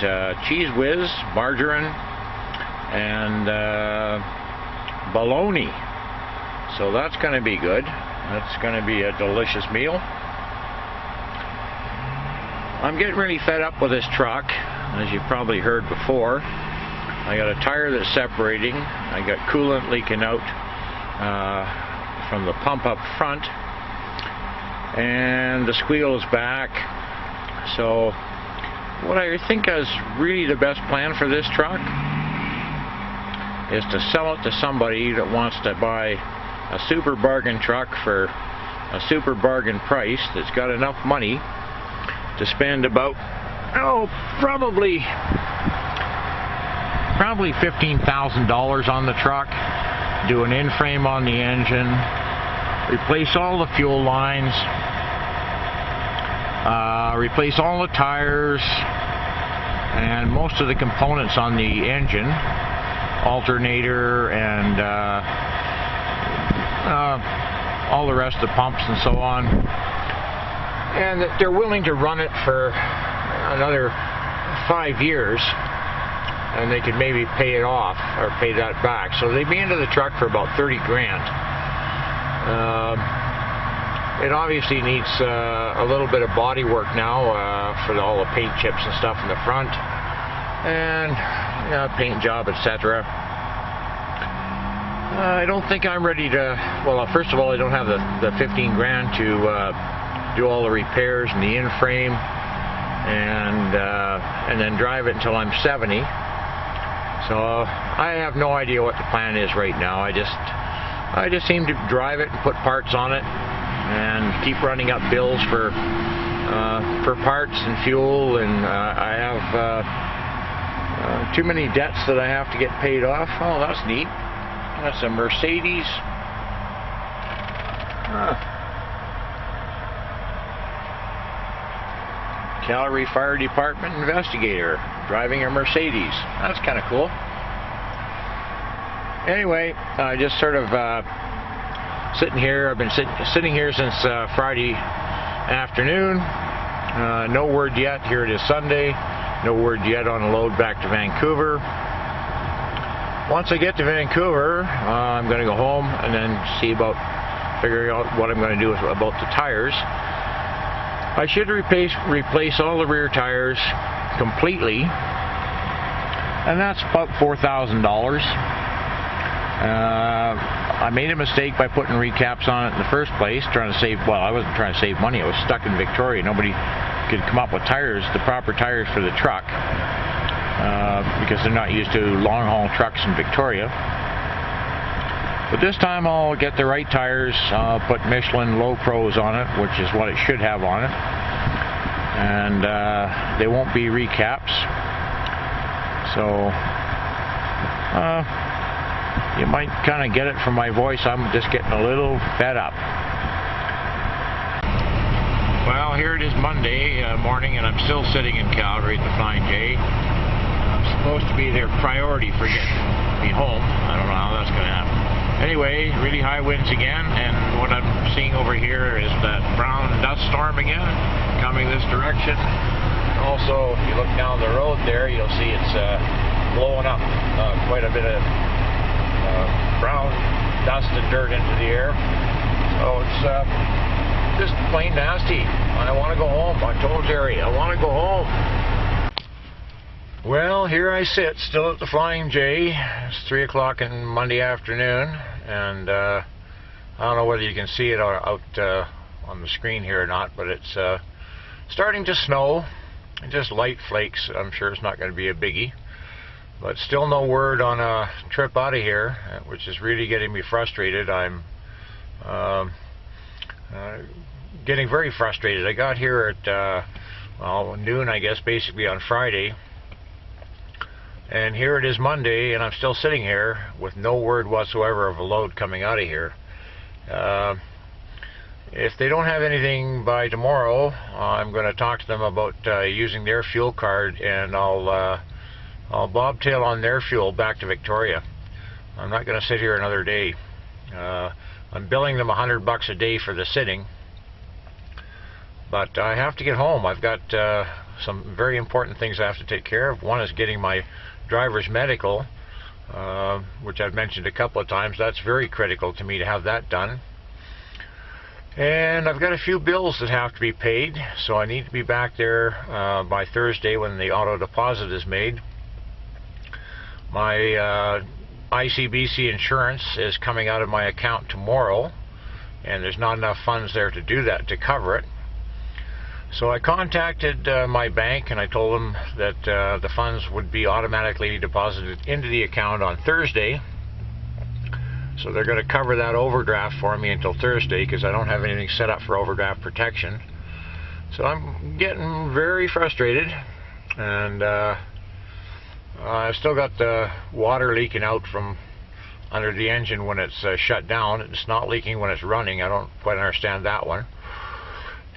cheese whiz, margarine, and bologna. So that's going to be good. That's going to be a delicious meal. I'm getting really fed up with this truck, as you've probably heard before. I got a tire that's separating. I got coolant leaking out from the pump up front, and the squeal is back. So what I think is really the best plan for this truck is to sell it to somebody that wants to buy a super bargain truck for a super bargain price, that's got enough money to spend about, probably $15,000 on the truck, do an in-frame on the engine, replace all the fuel lines, replace all the tires and most of the components on the engine, alternator and all the rest of the pumps and so on, and that they're willing to run it for another 5 years, and they could maybe pay it off or pay that back. So they'd be into the truck for about 30 grand. It obviously needs a little bit of body work now for all the paint chips and stuff in the front, and paint job, etc. I don't think I'm ready to, well, first of all, I don't have the 15 grand to do all the repairs and the in-frame and then drive it until I'm 70. So I have no idea what the plan is right now. I just seem to drive it and put parts on it and keep running up bills for parts and fuel, and I have too many debts that I have to get paid off. Oh, that's neat. That's a Mercedes. Calgary Fire Department investigator driving a Mercedes. That's kind of cool. Anyway, I just sort of sitting here. I've been sitting here since Friday afternoon. No word yet. Here it is Sunday. No word yet on a load back to Vancouver. Once I get to Vancouver, I'm going to go home and then see about figuring out what I'm going to do about the tires. I should replace all the rear tires completely, and that's about $4,000. I made a mistake by putting recaps on it in the first place, trying to save, well, I wasn't trying to save money. I was stuck in Victoria. Nobody could come up with tires, the proper tires for the truck, because they're not used to long haul trucks in Victoria. But this time I'll get the right tires. I'll put Michelin Low Pros on it, which is what it should have on it, and they won't be recaps. So you might kind of get it from my voice. I'm just getting a little fed up. Well, here it is Monday morning, and I'm still sitting in Calgary at the Flying J. I'm supposed to be their priority for getting me home. I don't know how that's going to happen. Anyway, really high winds again, and what I'm seeing over here is that brown dust storm again coming this direction. Also, if you look down the road there, you'll see it's blowing up quite a bit of brown dust and dirt into the air. So it's just plain nasty. I want to go home. I told Jerry, I want to go home. Well, here I sit, still at the Flying J. It's 3 o'clock in Monday afternoon, and I don't know whether you can see it out on the screen here or not, but it's starting to snow. Just light flakes. I'm sure it's not going to be a biggie, but still no word on a trip out of here, which is really getting me frustrated. I'm getting very frustrated. I got here at well, noon, I guess, basically on Friday. And here it is Monday, and I'm still sitting here with no word whatsoever of a load coming out of here. If they don't have anything by tomorrow, I'm going to talk to them about using their fuel card, and I'll bobtail on their fuel back to Victoria. I'm not going to sit here another day. I'm billing them $100 a day for the sitting, but I have to get home. I've got some very important things I have to take care of. One is getting my driver's medical. which I've mentioned a couple of times. That's very critical to me to have that done. And I've got a few bills that have to be paid, so I need to be back there by Thursday when the auto deposit is made. My ICBC insurance is coming out of my account tomorrow, and there's not enough funds there to do that, to cover it. So I contacted my bank and I told them that the funds would be automatically deposited into the account on Thursday. So they're going to cover that overdraft for me until Thursday, because I don't have anything set up for overdraft protection. So I'm getting very frustrated, and I've still got the water leaking out from under the engine when it's shut down. It's not leaking when it's running. I don't quite understand that one.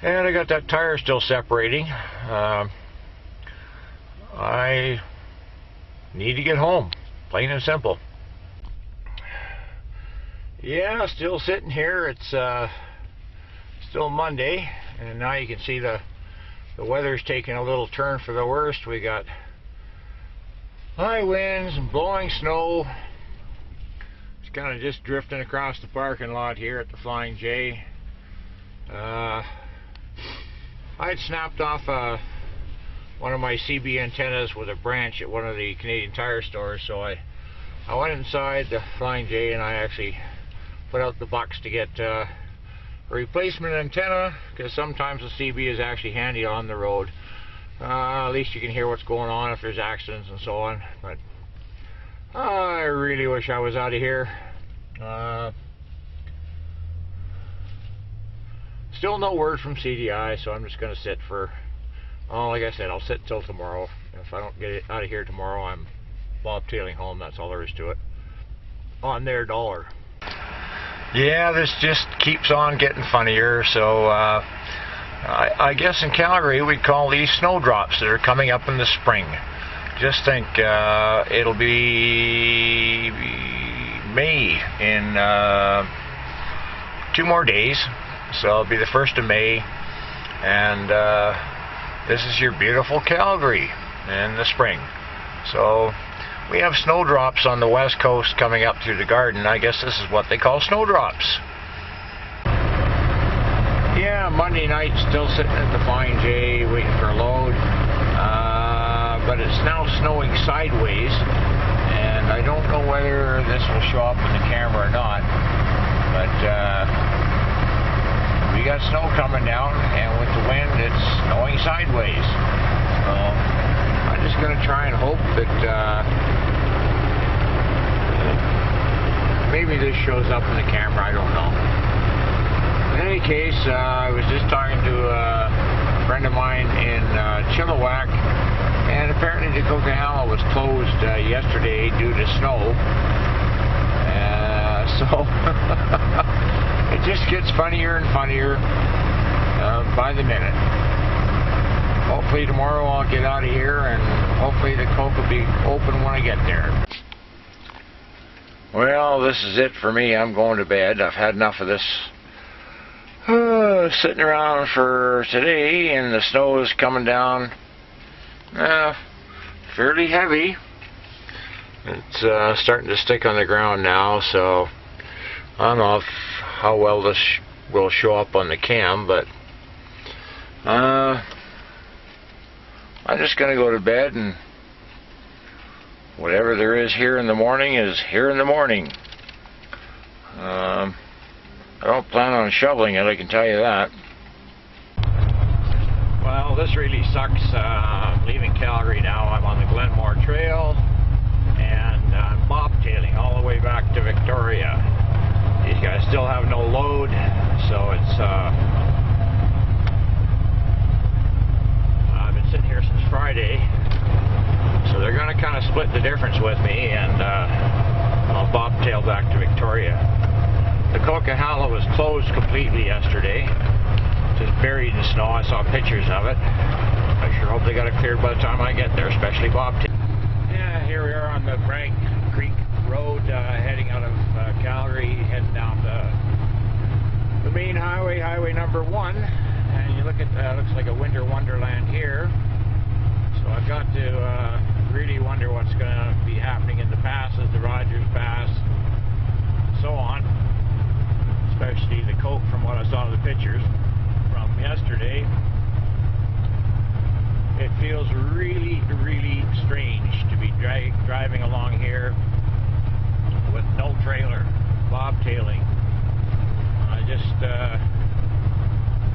And I got that tire still separating. I need to get home, plain and simple. Yeah, still sitting here. It's still Monday, and now you can see the weather's taking a little turn for the worst. We got high winds and blowing snow. It's kind of just drifting across the parking lot here at the Flying J. I'd snapped off one of my CB antennas with a branch at one of the Canadian Tire stores, so I went inside the Flying J and I actually put out the bucks to get a replacement antenna, because sometimes the CB is actually handy on the road. At least you can hear what's going on if there's accidents and so on. But I really wish I was out of here. Still no word from CDI, so I'm just going to sit for, like I said, I'll sit till tomorrow. If I don't get it out of here tomorrow, I'm bobtailing home. That's all there is to it. On their dollar. Yeah, this just keeps on getting funnier. So I guess in Calgary we'd call these snowdrops that are coming up in the spring. Just think, it'll be May in 2 more days. So it'll be the 1st of May, and this is your beautiful Calgary in the spring. So we have snowdrops on the west coast coming up through the garden. I guess this is what they call snowdrops. Yeah, Monday night, still sitting at the Flying J waiting for a load, but it's now snowing sideways, and I don't know whether this will show up in the camera or not, but we got snow coming down, and with the wind it's snowing sideways. So I'm just going to try and hope that maybe this shows up in the camera. I don't know. In any case, I was just talking to a friend of mine in Chilliwack, and apparently the Coquihalla was closed yesterday due to snow. So it just gets funnier and funnier by the minute. Hopefully tomorrow I'll get out of here, and hopefully the Coke will be open when I get there. Well, this is it for me. I'm going to bed. I've had enough of this sitting around for today, and the snow is coming down fairly heavy. It's starting to stick on the ground now, so I don't know how well this will show up on the cam, but I'm just going to go to bed, and whatever there is here in the morning is here in the morning. I don't plan on shoveling it, I can tell you that. Well, this really sucks. I'm leaving Calgary now. I'm on the Glenmore Trail, and I'm bobtailing all the way back to Victoria. These guys still have no load, so it's I've been sitting here since Friday, so they're going to kind of split the difference with me, and I'll bobtail back to Victoria. The Coquihalla was closed completely yesterday, just buried in snow. I saw pictures of it. I sure hope they got it cleared by the time I get there, especially bobtail. Yeah, here we are on the Bragg Creek Road, heading out of Calgary, heading down the main highway, highway number 1, and you look at looks like a winter wonderland here. So I've got to really wonder what's going to be happening in the passes, the Rogers Pass, so on. Especially the coat from what I saw in the pictures from yesterday. It feels really, really strange to be driving along here with no trailer, bobtailing.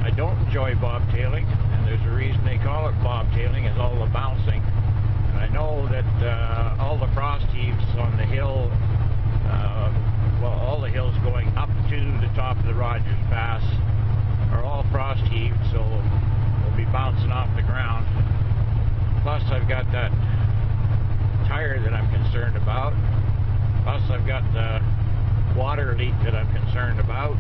I don't enjoy bobtailing, and there's a reason they call it bobtailing, is all the bouncing. And I know that all the frost heaves on the hill, well, all the hills going up to the top of the Rogers Pass are all frost heaved, so they'll be bouncing off the ground. Plus I've got that tire that I'm concerned about. Plus I've got the water leak that I'm concerned about.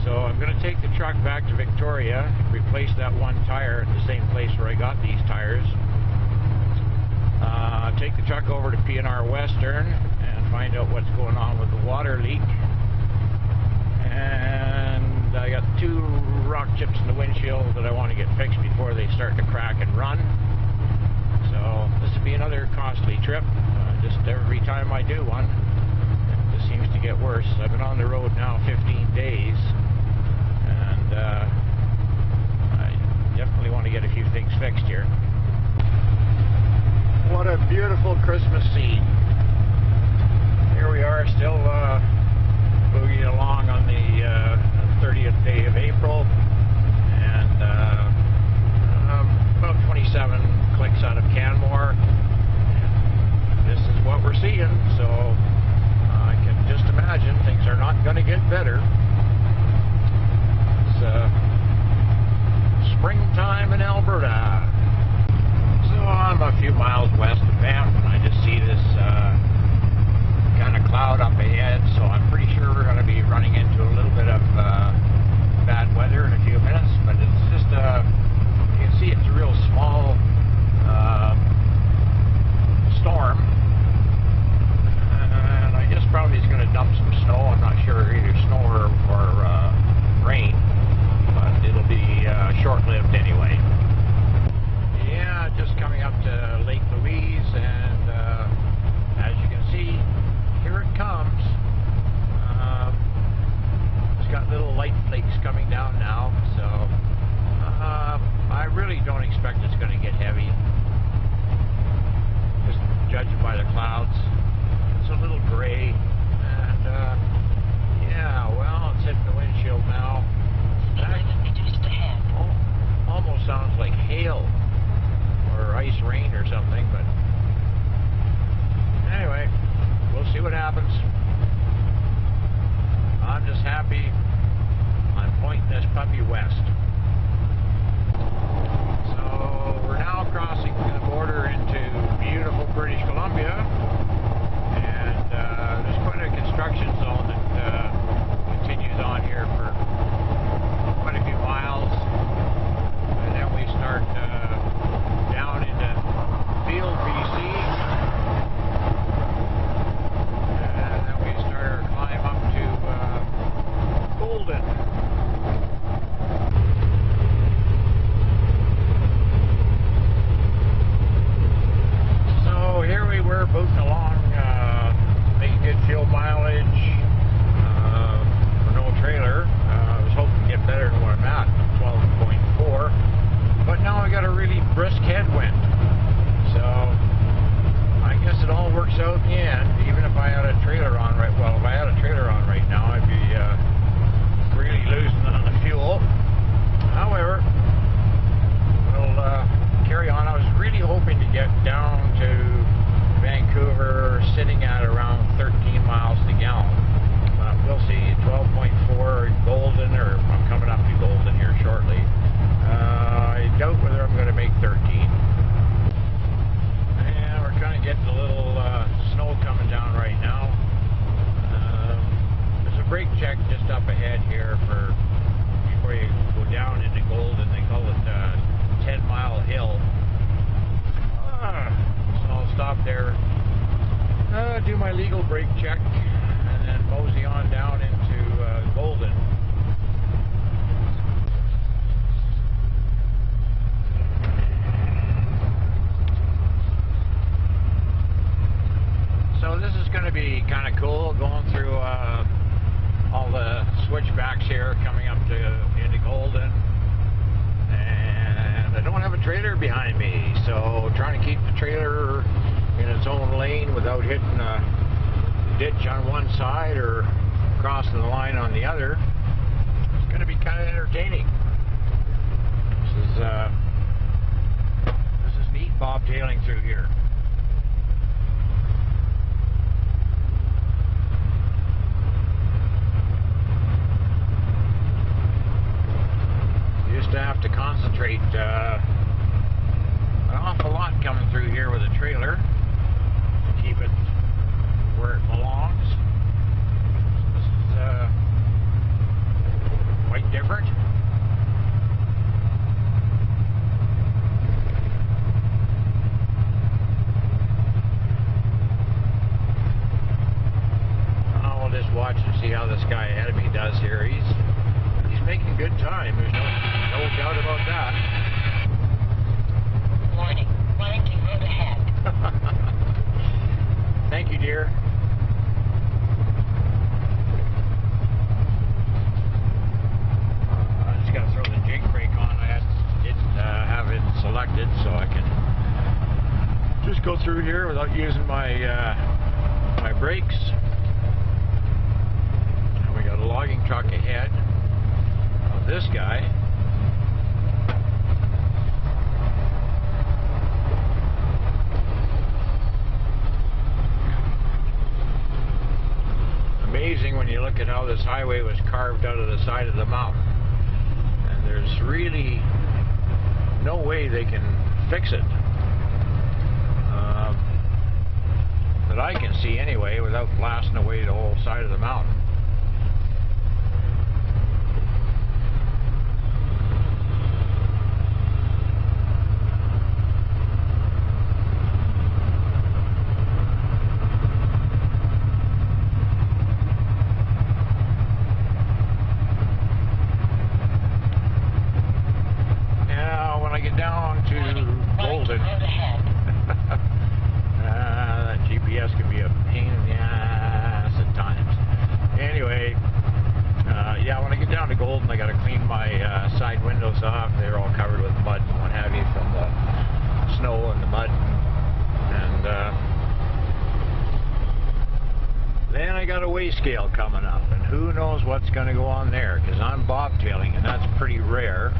So I'm going to take the truck back to Victoria, replace that one tire at the same place where I got these tires. Take the truck over to P&R Western and find out what's going on with the water leak. And I got 2 rock chips in the windshield that I want to get fixed before they start to crack and run. So this will be another costly trip. Just every time I do one, it just seems to get worse. I've been on the road now 15 days, and I definitely want to get a few things fixed here. What a beautiful Christmas scene. Here we are, still boogieing along on the 30th day of April, and about 27 clicks out of Canmore. This is what we're seeing, so I can just imagine things are not going to get better. It's springtime in Alberta. So I'm a few miles west of Banff, and I just see this kind of cloud up ahead, so I'm pretty sure we're going to be running into a little bit of bad weather in a few minutes, but it's just, you can see it's a real small storm, and I guess probably it's going to dump some snow. I'm not sure, either snow or rain, but it'll be short-lived anyway. Yeah, just coming up to Lake Louise, and as you can see, here it comes. It's got little light flakes coming down now, so I really don't expect it's going to get heavy, just judging by the clouds. It's a little gray, and yeah, well, it's hitting the windshield now. That almost sounds like hail or ice rain or something, but anyway, we'll see what happens. I'm just happy I'm pointing this puppy west. So we're now crossing the border into beautiful British Columbia, and there's quite a construction zone that continues on here for quite a few miles, and then we start down into Field, BC, and then we start our climb up to Golden. So here we were booting along, making good fuel mileage for no trailer. I was hoping to get better than what I'm at, 12.4. But now I got a really brisk headwind, so I guess it all works out in the end. Even if I had a trailer on right, well, if I had a trailer on right now, I'd be really losing on the fuel. However, we'll carry on. I was really hoping to get down to Vancouver sitting at around 13 miles to the gallon. We'll see, 12.4 Golden, or I'm coming up to Golden here shortly. I doubt whether I'm going to make 13. And we're kind of getting a little snow coming down right now. There's a brake check just up ahead here for before you go down into Golden. They call it 10 Mile Hill. So I'll stop there, do my legal brake check, and then mosey on down into Golden. this is going to be kind of cool, going through all the switchbacks here, coming up into Golden. And I don't have a trailer behind me, so trying to keep the trailer in its own lane without hitting a ditch on one side or crossing the line on the other. It's going to be kind of entertaining. This is neat bobtailing through here. You used to have to concentrate an awful lot coming through here with a trailer to keep it where it belongs. This is quite different. I'll just watch and see how this guy ahead of me does here. He's making good time. There's no doubt about that. Warning, winding road ahead. Thank you, dear. I just got to throw the jink brake on. I didn't have it selected, so I can just go through here without using my my brakes. And we got a logging truck ahead of this guy. Amazing when you look at how this highway was carved out of the side of the mountain, and there's really no way they can fix it that I can see anyway, without blasting away the whole side of the mountain. Down to Golden. That GPS can be a pain in the ass at times. Anyway, yeah, when I get down to Golden, I got to clean my side windows off. They're all covered with mud and what have you from the snow and the mud. And then I got a weigh scale coming up, and who knows what's going to go on there, because I'm bobtailing, and that's pretty rare.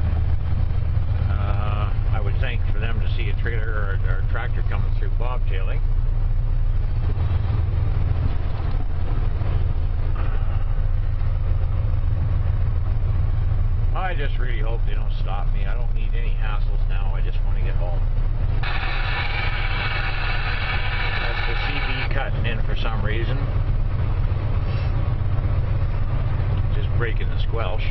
I would think for them to see a trailer or a tractor coming through bobtailing. I just really hope they don't stop me. I don't need any hassles now. I just want to get home. That's the CB cutting in for some reason. Just breaking the squelch.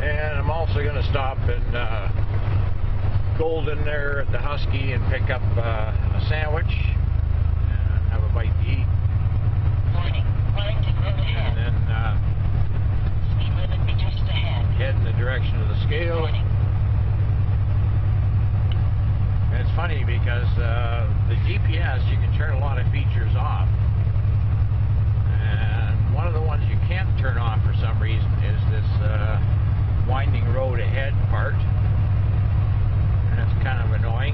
And I'm also going to stop in Golden there at the Husky and pick up a sandwich and have a bite to eat. Warning, winding road ahead. And then Speed limit reduced ahead. head in the direction of the scale. Warning. And it's funny because the GPS, you can turn a lot of features off. And one of the ones you can't turn off for some reason is this winding road ahead part, and it's kind of annoying.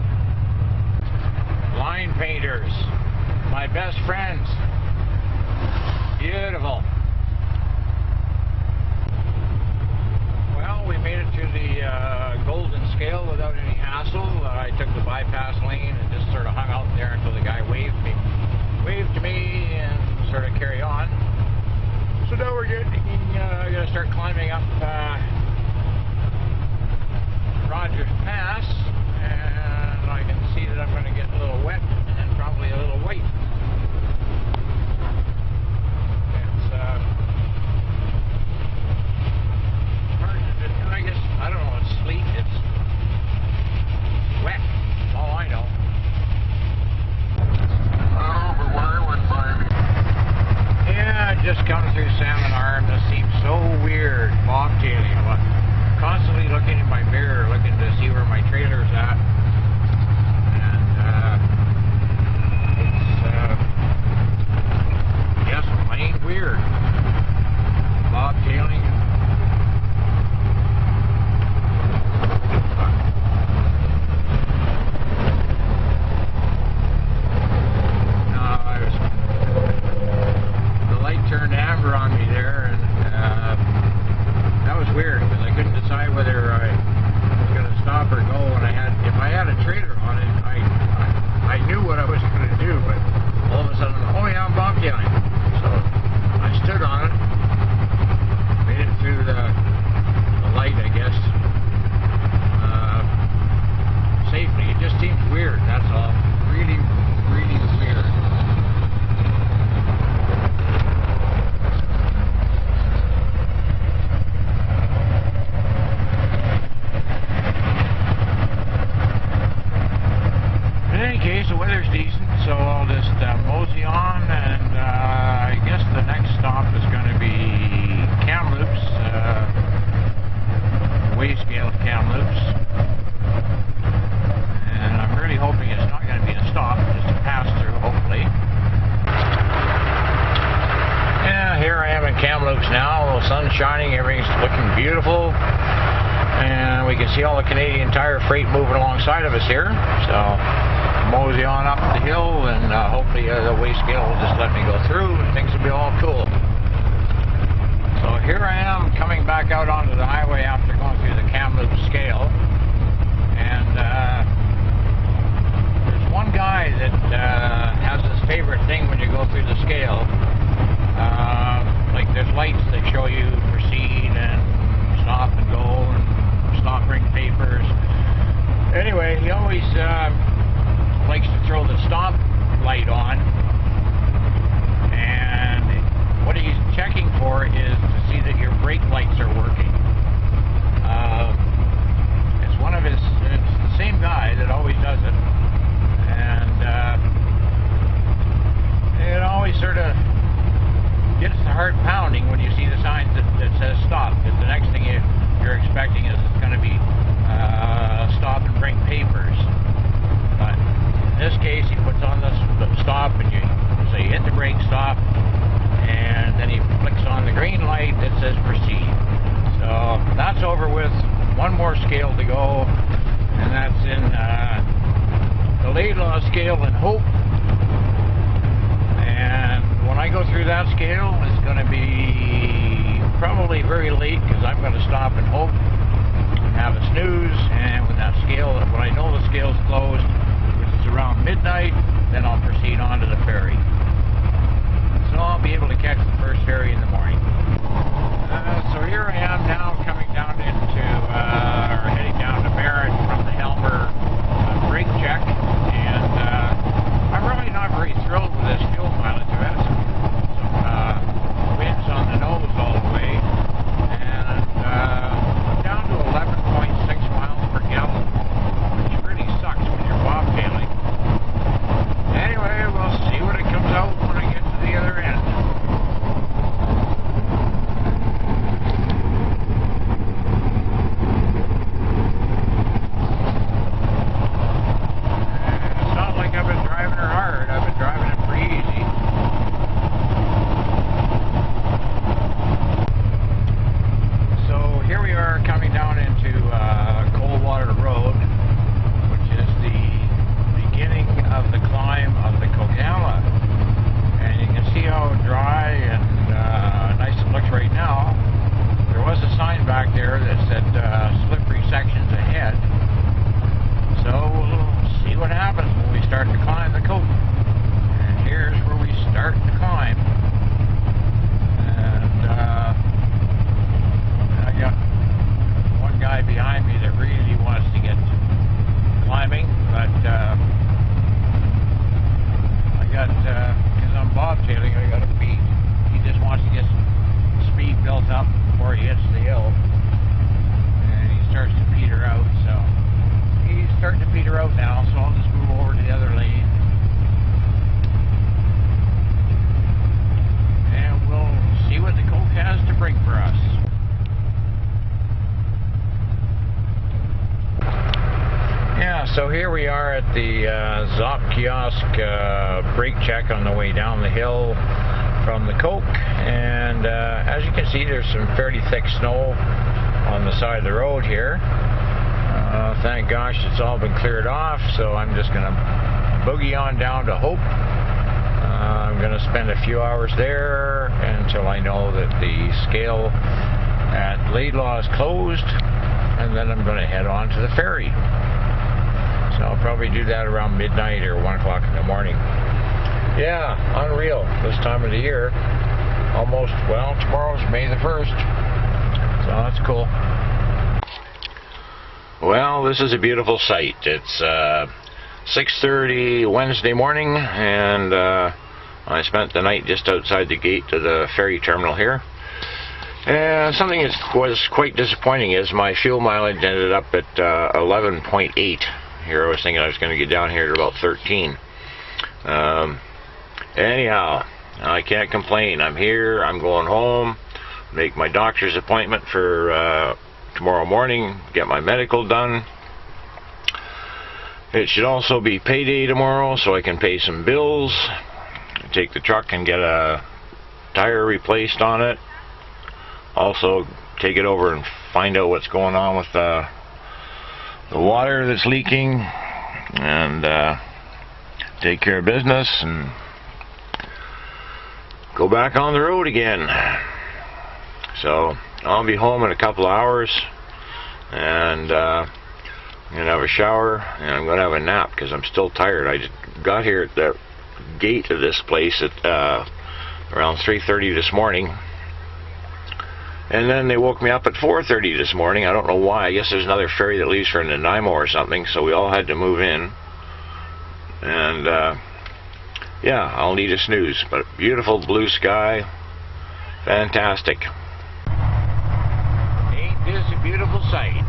Line painters, my best friends. Beautiful. Well, we made it to the Golden scale without any hassle. I took the bypass lane and just sort of hung out there until the guy waved to me and sort of carry on. So now we're gonna start climbing up Rogers Pass, and I can see that I'm going to get a little wet and probably a little white. weird, that's all. Really, really weird. In any case, the weather's decent, so I'll just mosey on, and I guess the next stop is going to be Kamloops, wave scale of Kamloops. And I'm really hoping it's not going to be a stop, just a pass through, hopefully. Yeah, here I am in Kamloops now. The sun's shining, everything's looking beautiful. And we can see all the Canadian Tire freight moving alongside of us here. So, mosey on up the hill, and hopefully the wave scale will just let me go through, and things will be all cool. So here I am coming back out onto the highway after going through the Kamloops scale. And there's one guy that has his favorite thing when you go through the scale. Like there's lights that show you proceed and stop and go and stop, bring papers. Anyway, he always likes to throw the stop light on, and what he's checking for is to see that your brake lights are working. It's one of his, it's the same guy that always does it, and it always sort of gets the heart pounding when you see the signs that says stop, because the next thing you're expecting is it's going to be stop and bring papers. But in this case, he puts on the stop, and so you hit the brake, stop, and then he flicks on the green light that says proceed. So that's over with. One more scale to go, and that's in the Laidlaw scale in Hope. And when I go through that scale, it's going to be probably very late, because I'm going to stop in Hope and have a snooze. And when that scale, when I know the scale's closed, which is around midnight, then I'll proceed on to the ferry. So I'll be able to catch the first ferry in the morning. So here I am now, coming down into, or heading down to Barrett from the Helmer brake check, and I'm really not very thrilled with this fuel mileage. I've had some winds on the nose all the way, and I'm down to 11.6 miles per gallon, which really sucks when you're bobtailing. Anyway, we'll see what it comes out when I get to the other end. It's not like I've been driving her hard, I've been driving it pretty easy. So here we are coming down into Coldwater Road, which is the beginning of the climb of the Coquihalla. And you can see how dry and nice it looks right now. There was a sign back there that said slippery sections ahead. So we'll see what happens when we start to climb the Coke. And here's where we start to climb. And I got one guy behind me that really wants to get climbing, but I got, because I'm bobtailing, I got a beat. He just wants to get speed built up before he hits the hill. And he starts to peter out, so he's starting to peter out now, so I'll just move over to the other lane. And we'll see what the Coke has to bring for us. Yeah, so here we are at the Zop Kiosk brake check on the way down the hill from the Coke, and as you can see, there's some fairly thick snow on the side of the road here. Thank gosh it's all been cleared off, so I'm just going to boogie on down to Hope. I'm going to spend a few hours there until I know that the scale at Laidlaw is closed, and then I'm going to head on to the ferry. So I'll probably do that around midnight or 1 o'clock in the morning. Yeah, unreal this time of the year. Almost, well, tomorrow's May the 1st. So that's cool. Well, this is a beautiful sight. It's 6:30 Wednesday morning, and I spent the night just outside the gate to the ferry terminal here. And something that was quite disappointing is my fuel mileage ended up at 11.8. Here I was thinking I was going to get down here to about 13. Anyhow, I can't complain. I'm here, I'm going home, make my doctor's appointment for tomorrow morning, get my medical done. It should also be payday tomorrow, so I can pay some bills, take the truck and get a tire replaced on it. Also take it over and find out what's going on with the water that's leaking, and take care of business and go back on the road again. So I'll be home in a couple of hours, and I'm going to have a shower, and I'm going to have a nap because I'm still tired. I just got here at the gate of this place at around 3:30 this morning, and then they woke me up at 4:30 this morning. I don't know why. I guess there's another ferry that leaves for Nanaimo or something, so we all had to move in. And yeah, I'll need a snooze, but beautiful blue sky, fantastic. Ain't this a beautiful sight?